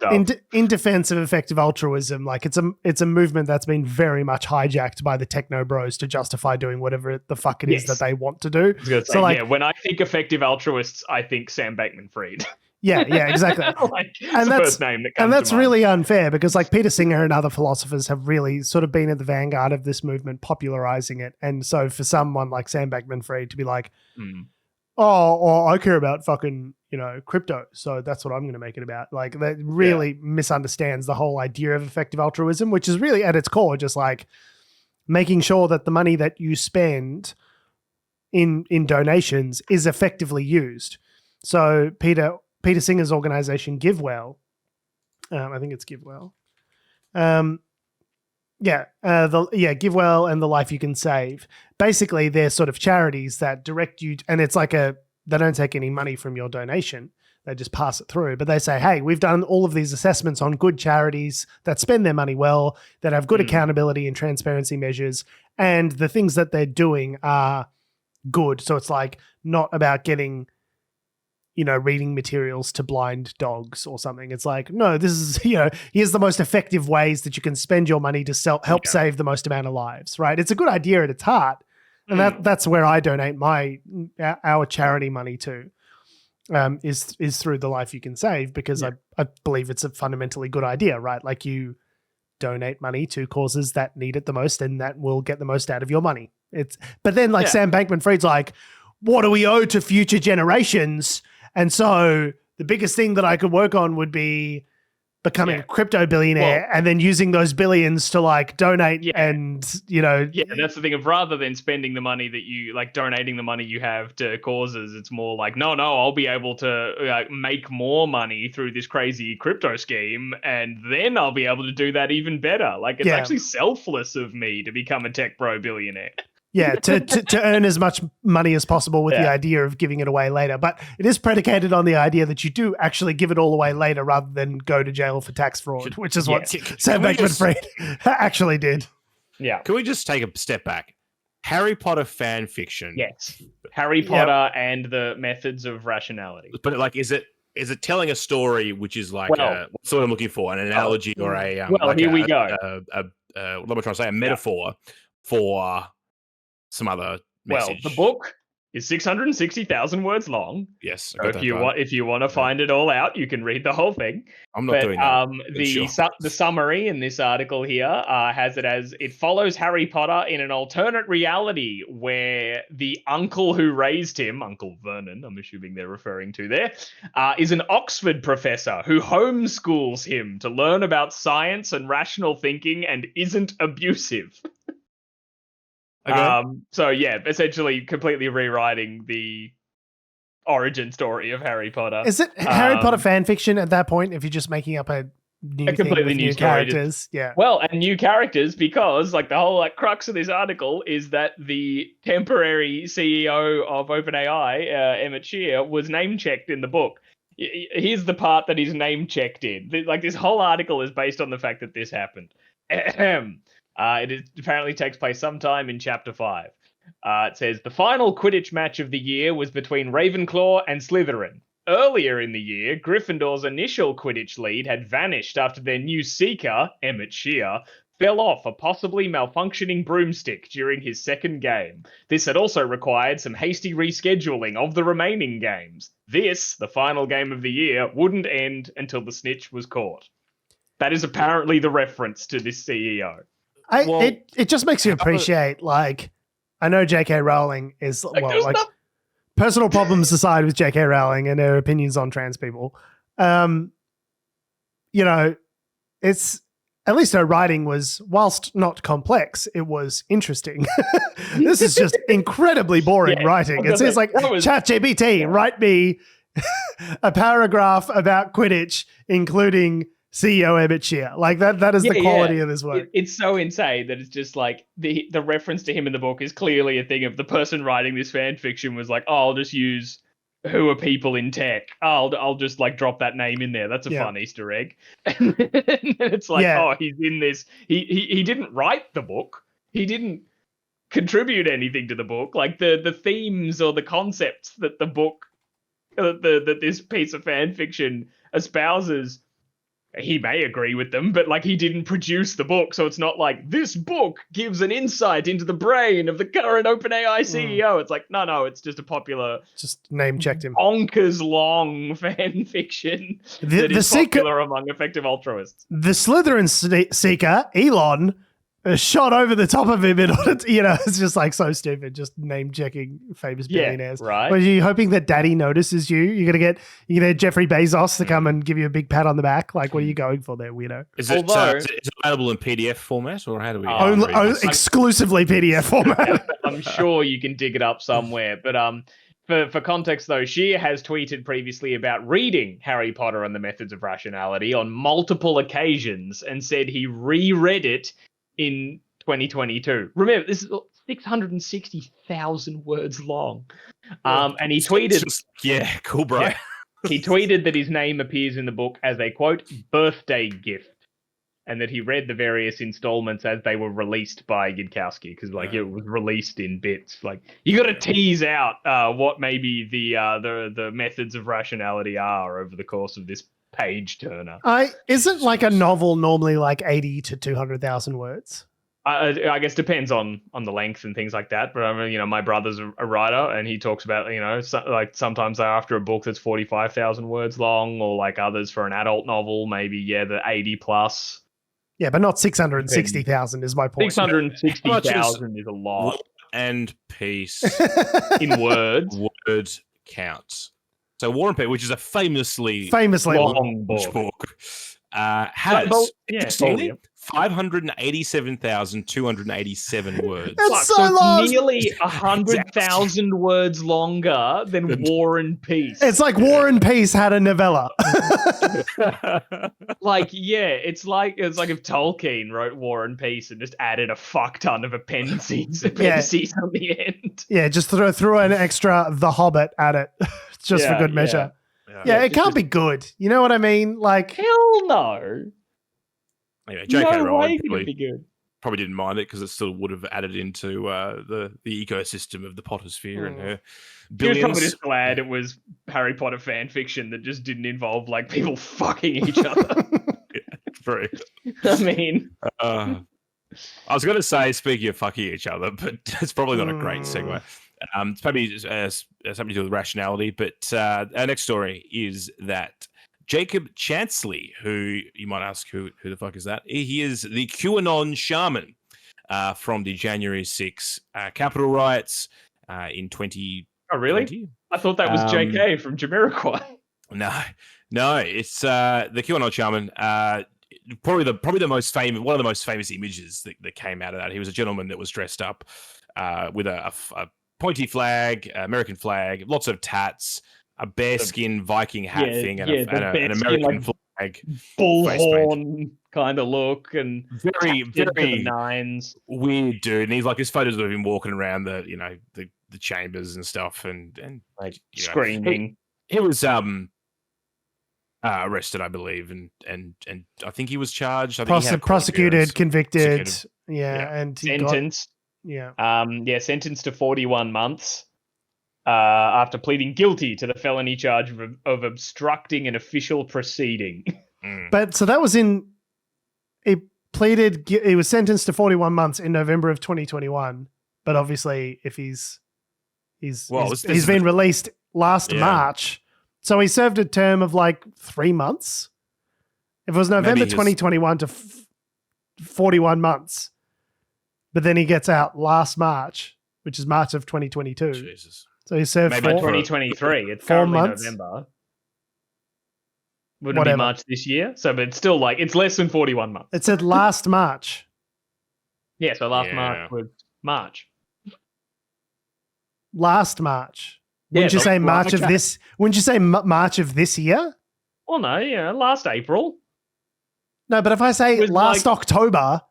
in defense of effective altruism, like it's a movement that's been very much hijacked by the techno bros to justify doing whatever the fuck it is that they want to do. So like, when I think effective altruists, I think Sam Bankman-Fried. Yeah, exactly. And that's first name that comes that's to mind. really unfair, because like Peter Singer and other philosophers have really sort of been at the vanguard of this movement, popularizing it. And so for someone like Sam Bankman-Fried to be like, I care about fucking, crypto, so that's what I'm going to make it about. Like, that really misunderstands the whole idea of effective altruism, which is really at its core just like making sure that the money that you spend in donations is effectively used. So Peter Singer's organization, GiveWell, I think it's GiveWell. GiveWell and The Life You Can Save. Basically, they're sort of charities that direct you, and it's like they don't take any money from your donation. They just pass it through. But they say, hey, we've done all of these assessments on good charities that spend their money well, that have good accountability and transparency measures, and the things that they're doing are good. So it's like not about getting reading materials to blind dogs or something. It's like, no, this is, here's the most effective ways that you can spend your money to help save the most amount of lives, right? It's a good idea at its heart. And that's where I donate our charity money to, is through The Life You Can Save, because I believe it's a fundamentally good idea, right? Like, you donate money to causes that need it the most, and that will get the most out of your money. But then Sam Bankman-Fried's like, what do we owe to future generations? And so the biggest thing that I could work on would be becoming a crypto billionaire, and then using those billions to like donate and, that's the thing of, rather than spending the money that you like, donating the money you have to causes, it's more like, no, I'll be able to make more money through this crazy crypto scheme, and then I'll be able to do that even better. Like, it's actually selfless of me to become a tech bro billionaire. Yeah, to earn as much money as possible with the idea of giving it away later. But it is predicated on the idea that you do actually give it all away later, rather than go to jail for tax fraud, which is what Sam Bankman-Fried actually did. Yeah. Can we just take a step back? Harry Potter fan fiction. Yes. Harry Potter and the Methods of Rationality. But like, is it telling a story which is like, what's what I'm looking for, an analogy or a here we go. What am I trying to say? A metaphor for some other message. Well, the book is 660,000 words long. Yes. So if you want to find it all out, you can read the whole thing. I'm not doing that. The summary in this article here has it as, it follows Harry Potter in an alternate reality where the uncle who raised him, Uncle Vernon, I'm assuming they're referring to there, is an Oxford professor who homeschools him to learn about science and rational thinking and isn't abusive. Okay. Essentially completely rewriting the origin story of Harry Potter. Is it Harry Potter fan fiction at that point, if you're just making up a completely new characters? Well, and new characters, because like the whole like crux of this article is that the temporary CEO of OpenAI, Emmett Shear, was name checked in the book. Here's the part that he's name checked in. Like, this whole article is based on the fact that this happened. Apparently takes place sometime in chapter 5. It says, the final Quidditch match of the year was between Ravenclaw and Slytherin. Earlier in the year, Gryffindor's initial Quidditch lead had vanished after their new seeker, Emmett Shear, fell off a possibly malfunctioning broomstick during his second game. This had also required some hasty rescheduling of the remaining games. This, the final game of the year, wouldn't end until the snitch was caught. That is apparently the reference to this CEO. It just makes you appreciate, like, I know J.K. Rowling is, personal problems aside with J.K. Rowling and her opinions on trans people, it's, at least her writing was, whilst not complex, it was interesting. This is just incredibly boring writing. It's like, ChatGPT, write me a paragraph about Quidditch, including CEO Emmett Shear. Like that is the quality of this work. It's so insane that it's just like the reference to him in the book is clearly a thing of the person writing this fan fiction was like, oh, I'll just use who are people in tech. I'll just like drop that name in there. That's a fun Easter egg. And it's like, oh, he's in this. He didn't write the book. He didn't contribute anything to the book. Like the themes or the concepts that the book, that this piece of fan fiction espouses, he may agree with them, but like he didn't produce the book. So it's not like this book gives an insight into the brain of the current OpenAI CEO. It's like, no, it's just a popular, just name checked him, bonkers long fan fiction that is popular among effective altruists. The Slytherin seeker, Elon, shot over the top of him in order to, it's just like so stupid, just name checking famous billionaires. Right. Are you hoping that daddy notices you? You're going to get Jeffrey Bezos to come and give you a big pat on the back? Like, what are you going for there, weirdo? Is it available in PDF format, or how do we? Exclusively PDF format. I'm sure you can dig it up somewhere. But for context, though, Shear has tweeted previously about reading Harry Potter and the Methods of Rationality on multiple occasions and said he reread it in 2022. Remember, this is 660,000 words long. And he tweeted... cool, bro. Yeah, he tweeted that his name appears in the book as a, quote, birthday gift, and that he read the various installments as they were released by Gidkowski, because, it was released in bits. Like, you got to tease out what maybe the methods of rationality are over the course of this page turner. Isn't like a novel normally like 80 to 200,000 words? I guess depends on the length and things like that. But I mean, my brother's a writer, and he talks about sometimes they're after a book that's 45,000 words long, or like others for an adult novel, maybe the 80 plus. Yeah, but not 660,000 is my point. 660,000 is a lot. And Peace in words. Word counts. So War and Peace, which is a famously long book, has 587,287 words. That's so long. It's nearly 100,000 words longer than War and Peace. It's like War and Peace had a novella. It's like if Tolkien wrote War and Peace and just added a fuck ton of appendices on the end. Yeah, just threw an extra The Hobbit at it, just for good measure. Yeah, it can't be good. You know what I mean? Like, hell no. Anyway, J.K. Rowling probably didn't mind it because it still would have added into the ecosystem of the Pottersphere and her billions. He was probably just glad it was Harry Potter fan fiction that just didn't involve like people fucking each other. True. I mean, I was going to say, speaking of fucking each other, but it's probably not a great segue. It's probably something to do with rationality, but our next story is that Jacob Chansley, who you might ask who the fuck is that? He is the QAnon Shaman from the January 6 Capitol riots in 2020. Oh, really? I thought that was JK from Jamiroquai. No, it's the QAnon Shaman. Probably the most famous, one of the most famous images that came out of that. He was a gentleman that was dressed up with a pointy flag, American flag, lots of tats, a bearskin Viking hat thing, and an American flag, bullhorn kind of look, and very nines. Weird dude. And he's like, his photos of him walking around the chambers and stuff, and like screaming. He was arrested, I believe, and I think he was charged. I think prosecuted, convicted, and sentenced. Sentenced to 41 months. after pleading guilty to the felony charge of obstructing an official proceeding. But so that was he was sentenced to 41 months in November of 2021. But obviously, if he's been released last March, so he served a term of like 3 months. If it was November 2021 to 41 months, but then he gets out last March, which is March of 2022. Jesus. So he served 2023. It's 4 currently months. November. Wouldn't it be March this year? So, but it's still like it's less than 41 months. It said last March. Yeah, so March was March. Last March. Wouldn't you say March of this? Wouldn't you say March of this year? Well, no, last April. No, but if I say last October,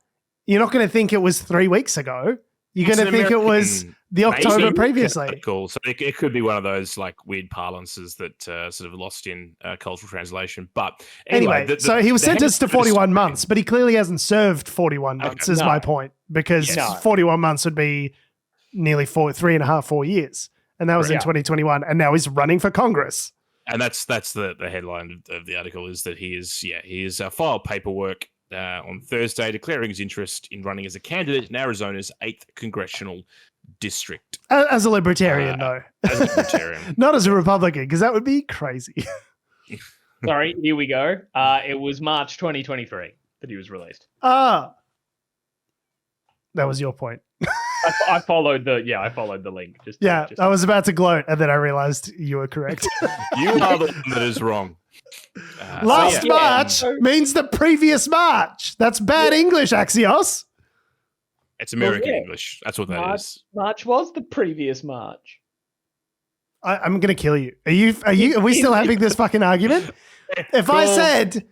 you're not going to think it was 3 weeks ago. You're going to think it was the October previously. Cool. So it could be one of those like weird parlances that sort of lost in cultural translation. But anyway, so he was sentenced to 41 months, but he clearly hasn't served 41 months. Is my point, because 41 months would be nearly 4 years, and that was in 2021, and now he's running for Congress. And that's the headline of the article is that he is filed paperwork on Thursday declaring his interest in running as a candidate in Arizona's 8th congressional district. As a libertarian, though. As a libertarian. Not as a Republican, because that would be crazy. Sorry, here we go. It was March 2023 that he was released. That was your point. I followed the link. I was about to gloat, and then I realized you were correct. You are the one that is wrong. Last March means the previous March. That's bad English, Axios. It's American English. That's what that is. March was the previous March. I'm going to kill you. Are we still having this fucking argument? If I said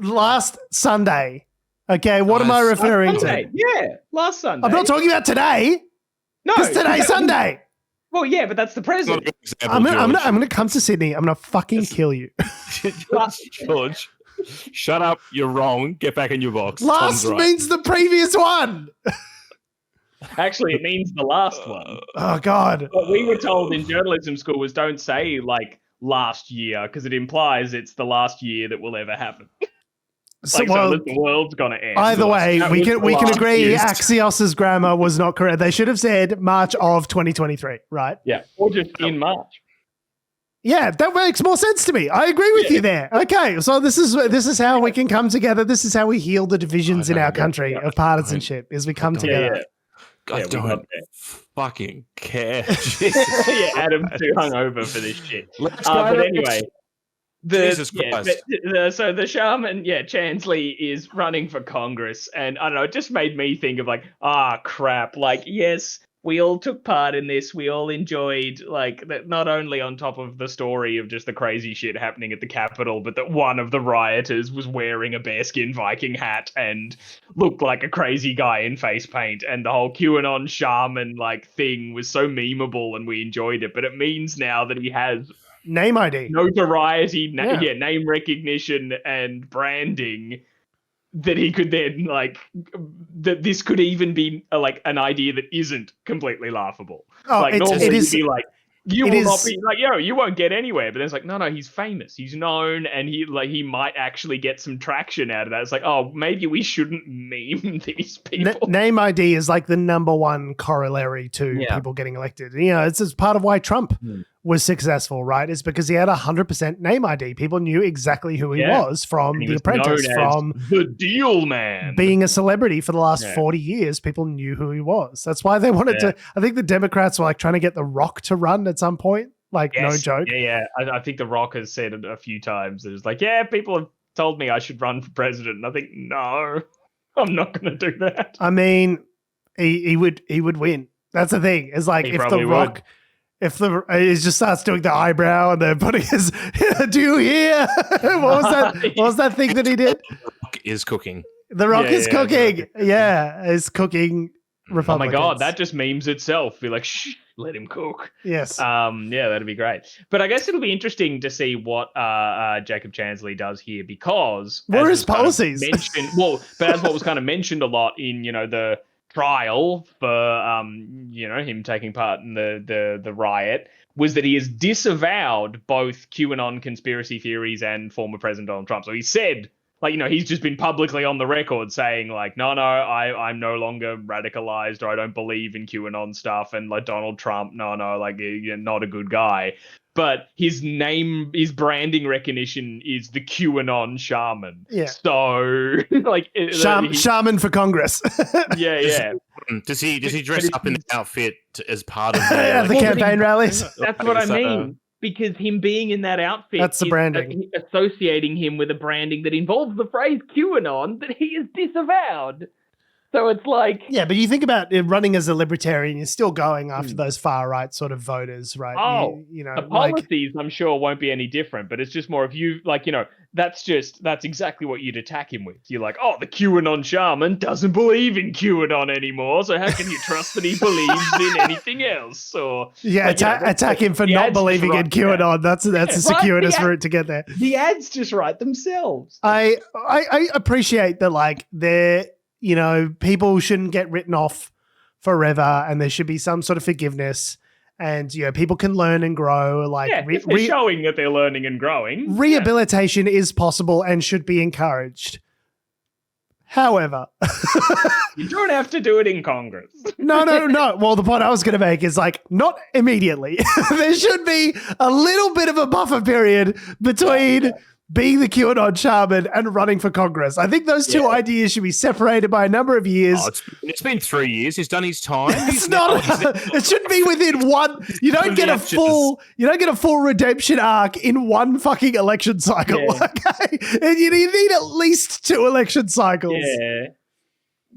last Sunday, okay, what am I referring to? Yeah, last Sunday. I'm not talking about today. No, because today's Sunday. Well, yeah, but that's the present. I'm gonna come to Sydney. I'm gonna fucking kill you. George, shut up. You're wrong. Get back in your box. Last means the previous one. Actually, it means the last one. Oh, God. What we were told in journalism school was don't say, like, last year, because it implies it's the last year that will ever happen. So the world's going to end. Either way, we can agree Axios's grammar was not correct. They should have said March of 2023, right? Yeah, or just in March. Yeah, that makes more sense to me. I agree with you there. Okay, so this is how we can come together. This is how we heal the divisions in our country of partisanship, is we come together. I don't fucking care. Yeah, Adam's too hungover for this shit. But anyway... Jesus Christ. So the shaman, Chansley is running for Congress, and I don't know, it just made me think of like, crap. Like, yes, we all took part in this. We all enjoyed, like, that not only on top of the story of just the crazy shit happening at the Capitol, but that one of the rioters was wearing a bearskin Viking hat and looked like a crazy guy in face paint, and the whole QAnon Shaman, like, thing was so memeable and we enjoyed it. But it means now that he has name ID, notoriety, name recognition, and branding, that he could then that this could even be like an idea that isn't completely laughable. Normally it is, be like, you will not be like, you won't get anywhere. But then it's like, no, he's famous, he's known, and he might actually get some traction out of that. It's like, maybe we shouldn't meme these people. Name ID is like the number one corollary to people getting elected. It's part of why Trump was successful, right? Is because he had 100% name ID. People knew exactly who he was from The Apprentice, from the Deal Man, being a celebrity for the last 40 years. People knew who he was. That's why they wanted to. I think the Democrats were like trying to get The Rock to run at some point. Like, no joke. Yeah. I think The Rock has said it a few times. It was like, people have told me I should run for president. And I think, no, I'm not going to do that. I mean, he would win. That's the thing. It's like, if The Rock... he just starts doing the eyebrow and they're putting his, do you hear? What was that thing that he did? The Rock is cooking. The Rock is cooking. Is cooking Republicans. Oh my God, that just memes itself. Be like, shh, let him cook. Yes. That'd be great. But I guess it'll be interesting to see what Jacob Chansley does here, because what are his policies? But as what was kind of mentioned a lot in, the trial for him taking part in the riot was that he has disavowed both QAnon conspiracy theories and former President Donald Trump. So he said, he's just been publicly on the record saying, no, I'm no longer radicalized, or I don't believe in QAnon stuff, and Donald Trump, no, you're not a good guy. But his branding recognition is the QAnon Shaman. Yeah. So, Shaman for Congress. Yeah. Does he dress up in the outfit as part of the campaign rallies? That's what I mean. Because him being in that outfit, that's the branding. Associating him with a branding that involves the phrase QAnon that he is disavowed. So it's yeah, but you think about it, running as a libertarian, you're still going after those far right sort of voters, right? Oh, the policies I'm sure won't be any different, but it's just more of you, that's exactly what you'd attack him with. You're the QAnon Shaman doesn't believe in QAnon anymore, so how can you trust that he believes in anything else? Or attack him for not believing in QAnon. That's a circuitous route to get there. The ads just write themselves. I appreciate that, they're. People shouldn't get written off forever, and there should be some sort of forgiveness, and people can learn and grow. If they're showing that they're learning and growing, rehabilitation is possible and should be encouraged. However, you don't have to do it in Congress. No. Well, the point I was going to make is not immediately. There should be a little bit of a buffer period between being the QAnon Shaman and running for Congress. I think those two ideas should be separated by a number of years. Oh, it's been 3 years. He's done his time. It shouldn't be within one. You don't get a full redemption arc in one fucking election cycle. Yeah. Okay? And you need at least 2 election cycles.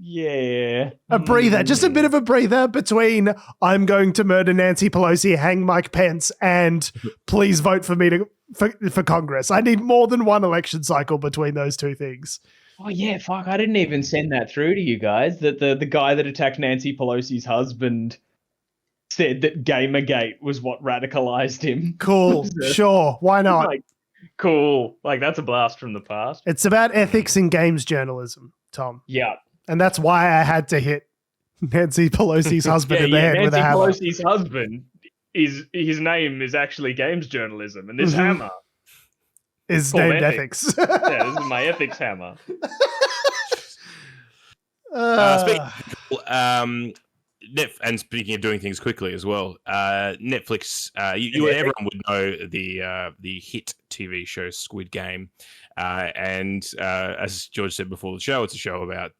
Yeah. A breather, just a bit of a breather between I'm going to murder Nancy Pelosi, hang Mike Pence, and please vote for me for Congress. I need more than one election cycle between those two things. Oh yeah, fuck! I didn't even send that through to you guys. That the guy that attacked Nancy Pelosi's husband said that Gamergate was what radicalized him. Cool, sure, why not? Cool, that's a blast from the past. It's about ethics in games journalism, Tom. Yeah, and that's why I had to hit Nancy Pelosi's husband in the head with a hammer. Nancy Pelosi's husband. His name is actually games journalism, and this hammer is named ethics. Yeah, this is my ethics hammer. Speaking of doing things quickly as well, Netflix. Everyone would know the hit TV show Squid Game, and as George said before the show, it's a show about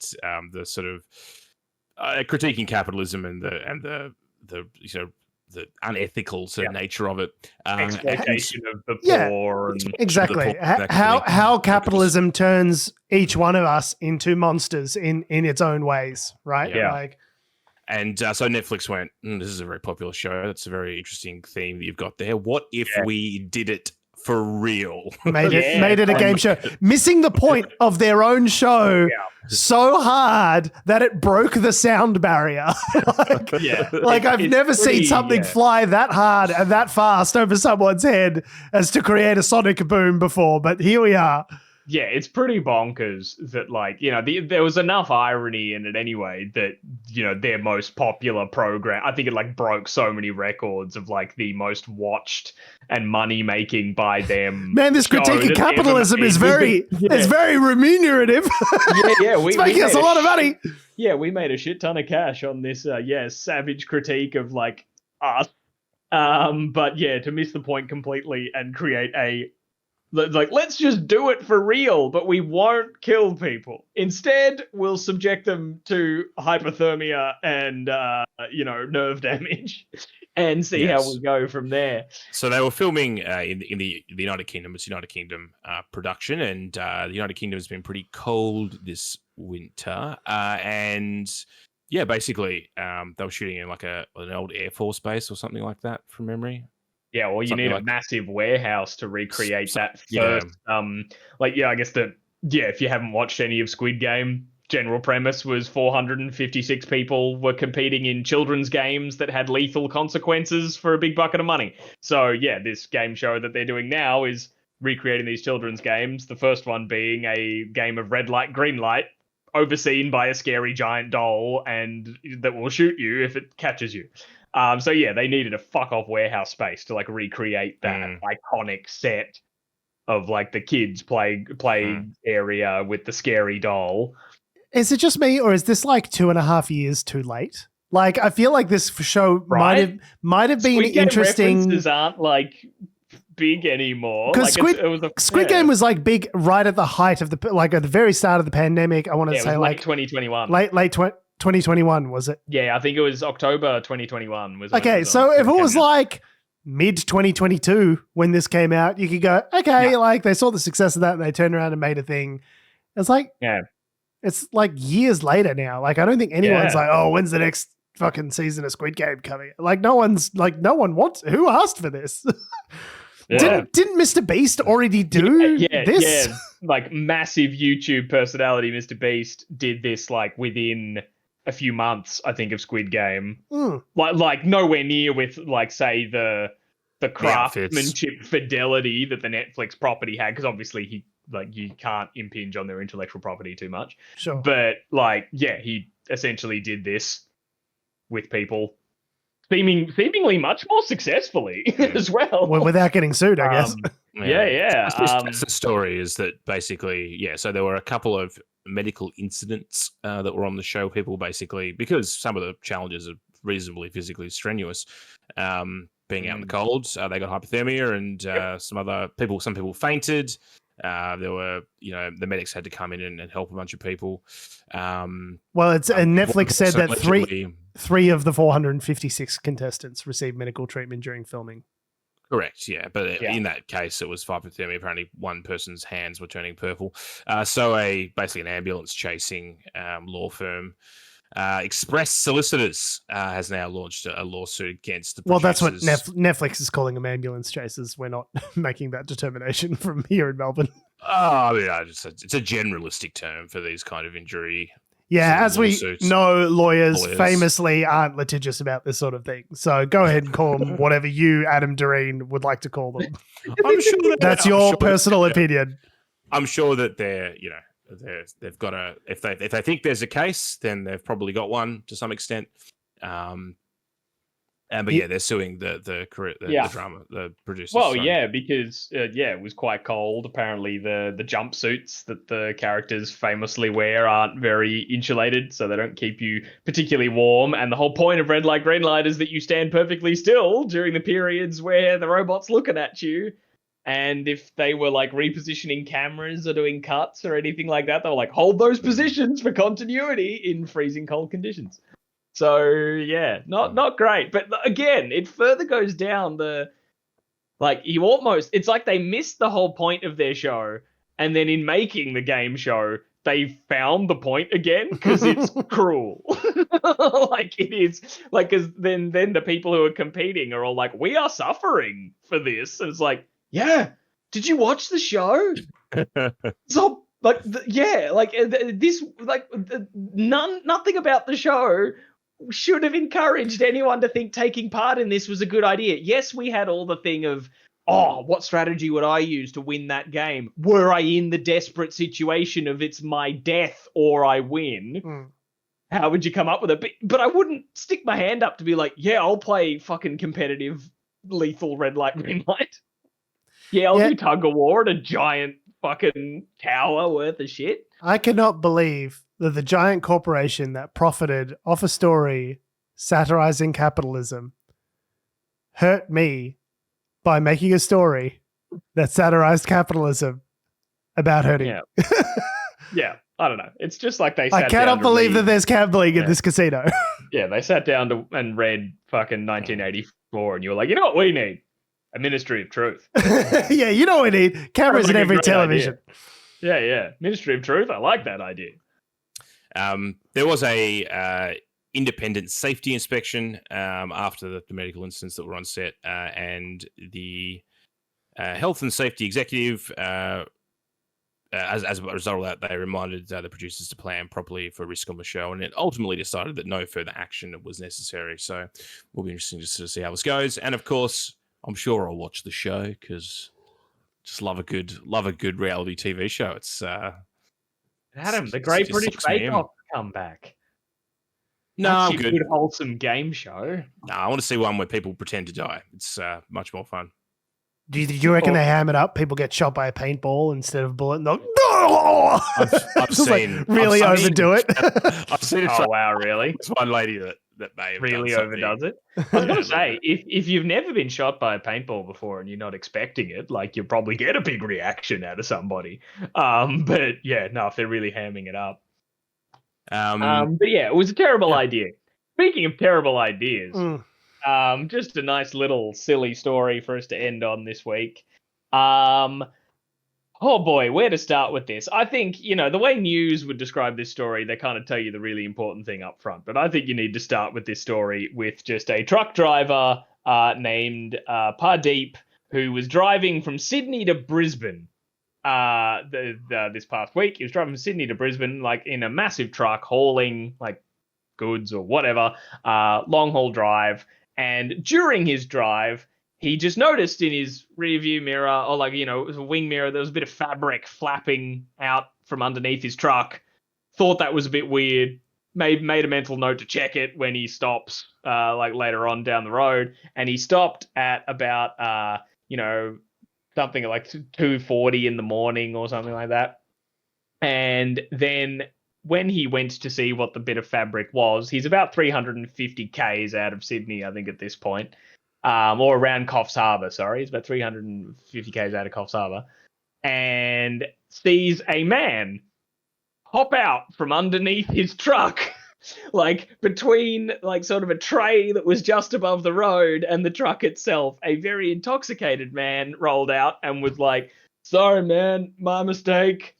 the sort of critiquing capitalism and the the unethical nature of it. Exploitation of the poor. And exactly. How capitalism turns each one of us into monsters in its own ways, right? Yeah. And so Netflix went, this is a very popular show. That's a very interesting theme that you've got there. What if we did it for real? Made it a game show. Missing the point of their own show so hard that it broke the sound barrier. I've never seen something fly that hard and that fast over someone's head as to create a sonic boom before, but here we are. Yeah, it's pretty bonkers that there was enough irony in it anyway that, their most popular program, I think it broke so many records of the most watched and money making by them. Man, this critique of capitalism is very, it's very remunerative. It's making us a lot of money. Yeah, we made a shit ton of cash on this, savage critique of us. But to miss the point completely and create let's just do it for real, but we won't kill people. Instead, we'll subject them to hypothermia and, nerve damage and see how we go from there. So they were filming in the United Kingdom. It's United Kingdom production, and the United Kingdom has been pretty cold this winter. Basically, they were shooting in an old Air Force base or something like that from memory. Yeah, well, you need a massive warehouse to recreate that first. I guess if you haven't watched any of Squid Game, general premise was 456 people were competing in children's games that had lethal consequences for a big bucket of money. So, this game show that they're doing now is recreating these children's games. The first one being a game of red light, green light, overseen by a scary giant doll and that will shoot you if it catches you. So yeah, they needed a fuck off warehouse space to like recreate that iconic set of like the kids play area with the scary doll. Is it just me, or is this like 2.5 years too late? Like, I feel like this show might have been Squid Game interesting. References aren't like big anymore. Because Squid Game was like big right at the height of at the very start of the pandemic. I want to say like 2021, late 2021 was it? Yeah, I think it was October 2021. Was okay. So if it was like mid 2022 when this came out, you could go, okay, like they saw the success of that and they turned around and made a thing. It's like, it's like years later now. Like, I don't think anyone's like, oh, when's the next fucking season of Squid Game coming? Like, no one wants, who asked for this? Didn't Mr. Beast already do this? Yeah, like massive YouTube personality Mr. Beast did this like within a few months, I think, of Squid Game. Like nowhere near with like say the craftsmanship fidelity that the Netflix property had, because obviously you can't impinge on their intellectual property too much. Sure. But like, he essentially did this with people seemingly much more successfully as well. Without getting sued, I guess. The story is that basically, so there were a couple of medical incidents that were on the show. People basically, because some of the challenges are reasonably physically strenuous, being out in the cold, they got hypothermia, and some people fainted. There were, the medics had to come in and help a bunch of people. And Netflix said that three of the 456 contestants received medical treatment during filming. Correct, yeah. But in that case, it was hypothermia. Apparently, one person's hands were turning purple. So basically an ambulance chasing law firm, Express Solicitors, has now launched a lawsuit against the producers. Well, that's what Netflix is calling them, ambulance chasers. We're not making that determination from here in Melbourne. It's a generalistic term for these kind of injury. Yeah, as we know, lawyers famously aren't litigious about this sort of thing. So go ahead and call them whatever you, Adam Doreen, would like to call them. I'm sure that's your personal opinion. I'm sure that they've got if they think there's a case, then they've probably got one to some extent. They're suing the drama, the producers. Well, because it was quite cold. Apparently, the jumpsuits that the characters famously wear aren't very insulated, so they don't keep you particularly warm. And the whole point of red light, green light is that you stand perfectly still during the periods where the robot's looking at you. And if they were like repositioning cameras or doing cuts or anything like that, they were like, hold those positions for continuity in freezing cold conditions. So not great. But again, it further goes down it's like they missed the whole point of their show, and then in making the game show, they found the point again because it's cruel. Like it is, like, because then the people who are competing are all like, we are suffering for this, and it's like, did you watch the show? So nothing about the show should have encouraged anyone to think taking part in this was a good idea. Yes, we had all the thing of, what strategy would I use to win that game? Were I in the desperate situation of it's my death or I win? How would you come up with it? But I wouldn't stick my hand up to be like, I'll play fucking competitive lethal red light, green light. I'll do tug of war at a giant fucking tower worth of shit. I cannot believe that the giant corporation that profited off a story satirizing capitalism hurt me by making a story that satirized capitalism about hurting. I don't know. It's just like I cannot believe that there's gambling in this casino. They sat down and read fucking 1984, and you were like, you know what we need? A Ministry of Truth. You know what we need? Cameras in every television. Idea. Ministry of Truth. I like that idea. There was a independent safety inspection after the medical incidents that were on set, and the health and safety executive, as a result of that, they reminded the producers to plan properly for risk on the show, and it ultimately decided that no further action was necessary. So we'll be interesting to see how this goes. And of course, I'm sure I'll watch the show because just love a good reality TV show. It's Adam, the It's Great just British 6 Bake p.m. Off come back. No, That's I'm your good. good, wholesome game show. No, I want to see one where people pretend to die. It's much more fun. Do you reckon they ham it up? People get shot by a paintball instead of a bullet. And they'll, I've Just seen really I've seen- overdo it. I've seen it. Oh wow, really? There's one lady that may have Really done something. overdoes it. I was gonna say, if you've never been shot by a paintball before and you're not expecting it, like you'll probably get a big reaction out of somebody. But yeah, no, if they're really hamming it up. But yeah, it was a terrible idea. Speaking of terrible ideas, just a nice little silly story for us to end on this week. Oh boy, where to start with this? I think, the way news would describe this story, they kind of tell you the really important thing up front. But I think you need to start with this story with just a truck driver named Pardeep, who was driving from Sydney to Brisbane this past week. He was driving from Sydney to Brisbane, like in a massive truck, hauling like goods or whatever, long haul drive. And during his drive, he just noticed in his rearview mirror, or it was a wing mirror, there was a bit of fabric flapping out from underneath his truck. Thought that was a bit weird. Made a mental note to check it when he stops, later on down the road. And he stopped at about, something like 2:40 in the morning or something like that. And then when he went to see what the bit of fabric was, he's about 350 k's out of Sydney, I think, at this point. Or around Coffs Harbour, sorry. He's about 350 k's out of Coffs Harbour. And sees a man hop out from underneath his truck, between, sort of a tray that was just above the road and the truck itself. A very intoxicated man rolled out and was like, "Sorry, man, my mistake.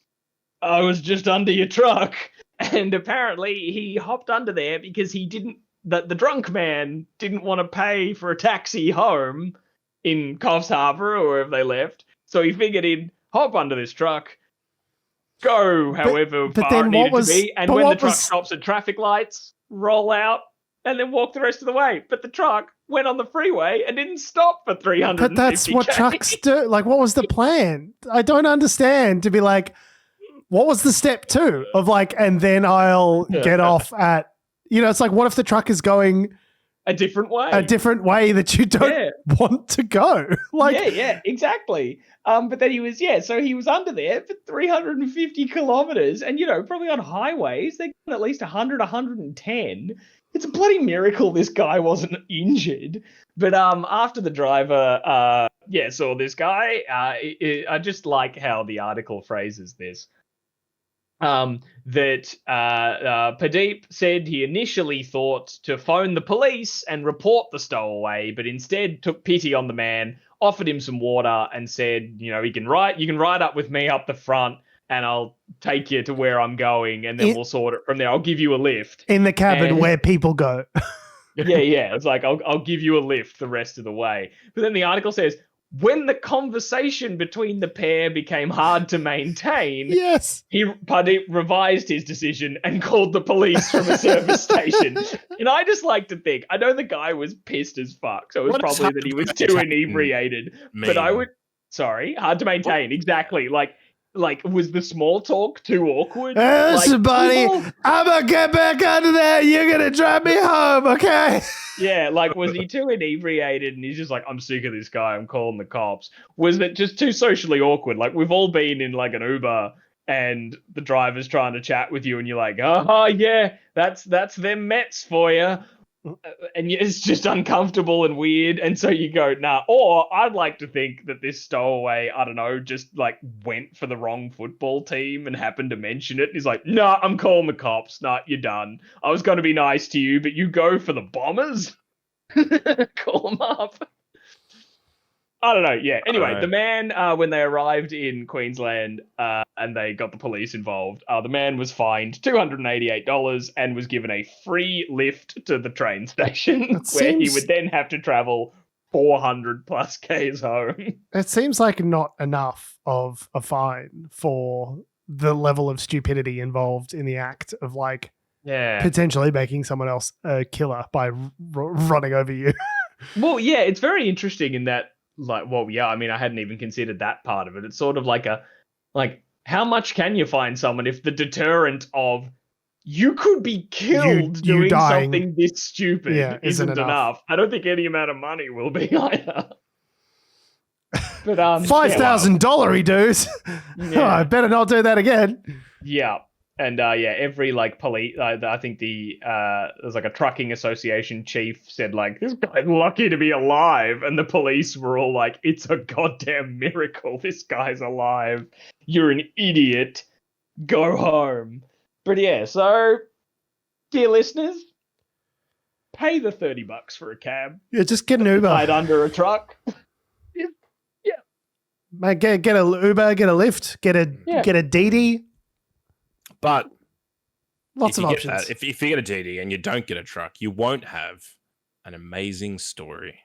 I was just under your truck." And apparently he hopped under there because the drunk man didn't want to pay for a taxi home in Coffs Harbour or wherever they left. So he figured he'd hop under this truck, go however far it needed to be, and when the truck stops at traffic lights, roll out, and then walk the rest of the way. But the truck went on the freeway and didn't stop for 350 But that's what trucks do. What was the plan? I don't understand. To be like, what was the step two of and then I'll get off at, it's like, what if the truck is going a different way that you don't want to go? Yeah, exactly. But then he was under there for 350 kilometers and, probably on highways, they're going at least 100, 110. It's a bloody miracle this guy wasn't injured. But after the driver, saw this guy, I just like how the article phrases this. That Pradeep said he initially thought to phone the police and report the stowaway, but instead took pity on the man, offered him some water, and said, you can ride up with me up the front, and I'll take you to where I'm going, and then we'll sort it from there. I'll give you a lift in the cabin where people go. Yeah. It's like I'll give you a lift the rest of the way. But then the article says, when the conversation between the pair became hard to maintain, Pradeep revised his decision and called the police from a service station. And I just like to think, I know the guy was pissed as fuck, so it was probably that he was too inebriated. But hard to maintain, exactly. Was the small talk too awkward? Listen, buddy, I'm going to get back under there. You're going to drive me home, okay? Yeah, was he too inebriated and he's just like, I'm sick of this guy, I'm calling the cops? Was it just too socially awkward? We've all been in an Uber and the driver's trying to chat with you and you're like, oh, yeah, that's them Mets for you. And it's just uncomfortable and weird, and so you go, nah. Or I'd like to think that this stowaway, I don't know, just went for the wrong football team and happened to mention it. He's like, nah, I'm calling the cops. Nah, you're done. I was going to be nice to you, but you go for the Bombers? Call them up. I don't know. Yeah. Anyway, the man, when they arrived in Queensland and they got the police involved, the man was fined $288 and was given a free lift to the train station where he would then have to travel 400 plus Ks home. It seems like not enough of a fine for the level of stupidity involved in the act of potentially making someone else a killer by running over you. Well, yeah, it's very interesting in that. I hadn't even considered that part of it. It's sort of how much can you fine someone if the deterrent of you could be killed You doing dying. something this stupid isn't isn't enough. enough? I don't think any amount of money will be either. But $5,000 dudes. Yeah. Oh, I better not do that again. Yeah. And every like police, I think there's like a trucking association chief said like, this guy's lucky to be alive, and the police were all like, it's a goddamn miracle this guy's alive. You're an idiot. Go home. But yeah, so dear listeners, pay the $30 for a cab. Yeah, just get an Uber. Hide under a truck. Mate, get a Uber, get a Lyft, get a Didi. But Lots if of you options. get that, if you get a Didi and you don't get a truck, you won't have an amazing story.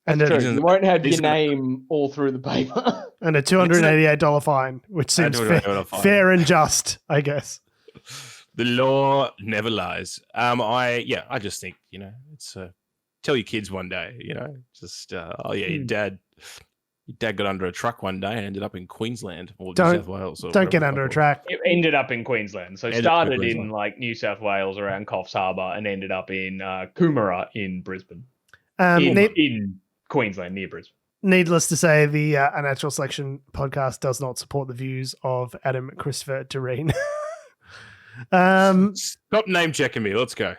And True. a, You won't have these your are- name all through the paper. and a $288 fine, which seems $288 fine. fair and just, I guess. The law never lies. I just think, it's tell your kids one day, just your dad got under a truck one day and ended up in Queensland or New South Wales. Or Don't get wherever under a it was. truck. It ended up in Queensland. So Ended up in started in Queensland. like New South Wales around Coffs Harbour and ended up in Coomera in Brisbane. In Queensland, near Brisbane. Needless to say, the Unnatural Selection podcast does not support the views of Adam Christopher Doreen. Stop name checking me. Let's go.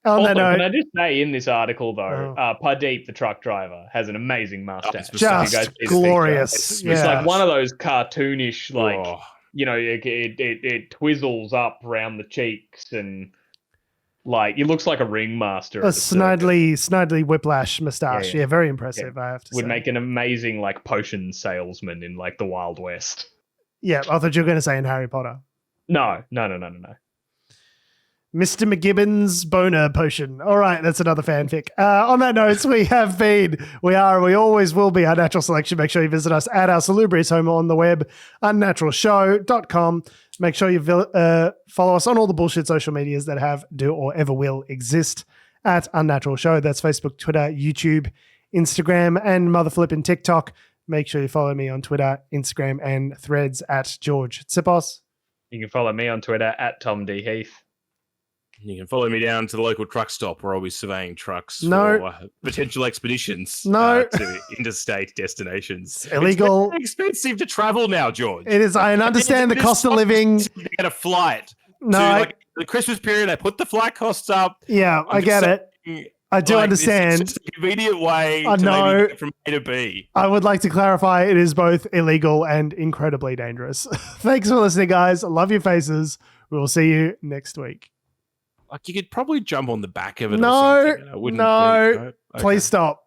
On that Also, can note, I just say in this article, though, Pardeep, the truck driver, has an amazing mustache. it's just You guys see the glorious. picture? Yeah. It's like one of those cartoonish, like, Oh. it twizzles up around the cheeks and, like, he looks like a ringmaster. A snidely whiplash moustache. Yeah. Yeah, very impressive, I have to Would say. make an amazing, like, potion salesman in, like, the Wild West. Yeah, I thought you were going to say in Harry Potter. No. Mr. McGibbon's boner potion. All right, that's another fanfic. On that note, we always will be Unnatural Selection. Make sure you visit us at our salubrious home on the web, unnaturalshow.com. Make sure you follow us on all the bullshit social medias that have, do, or ever will exist at Unnatural Show. That's Facebook, Twitter, YouTube, Instagram, and motherflippin' TikTok. Make sure you follow me on Twitter, Instagram, and Threads at George Tsipos. You can follow me on Twitter at Tom D. Heath. You can follow me down to the local truck stop where I'll be surveying trucks No. for potential expeditions No. to interstate destinations. Illegal. It's very expensive to travel now, George. It is. I understand the cost of living. To get a flight. No, The Christmas period, I put the flight costs up. yeah, I get it. I do understand. It's just a convenient way I to know. maybe get from A to B. I would like to clarify it is both illegal and incredibly dangerous. Thanks for listening, guys. I love your faces. We will see you next week. Like you could probably jump on the back of it. No, or something. I wouldn't no. think, right? Okay. Please stop.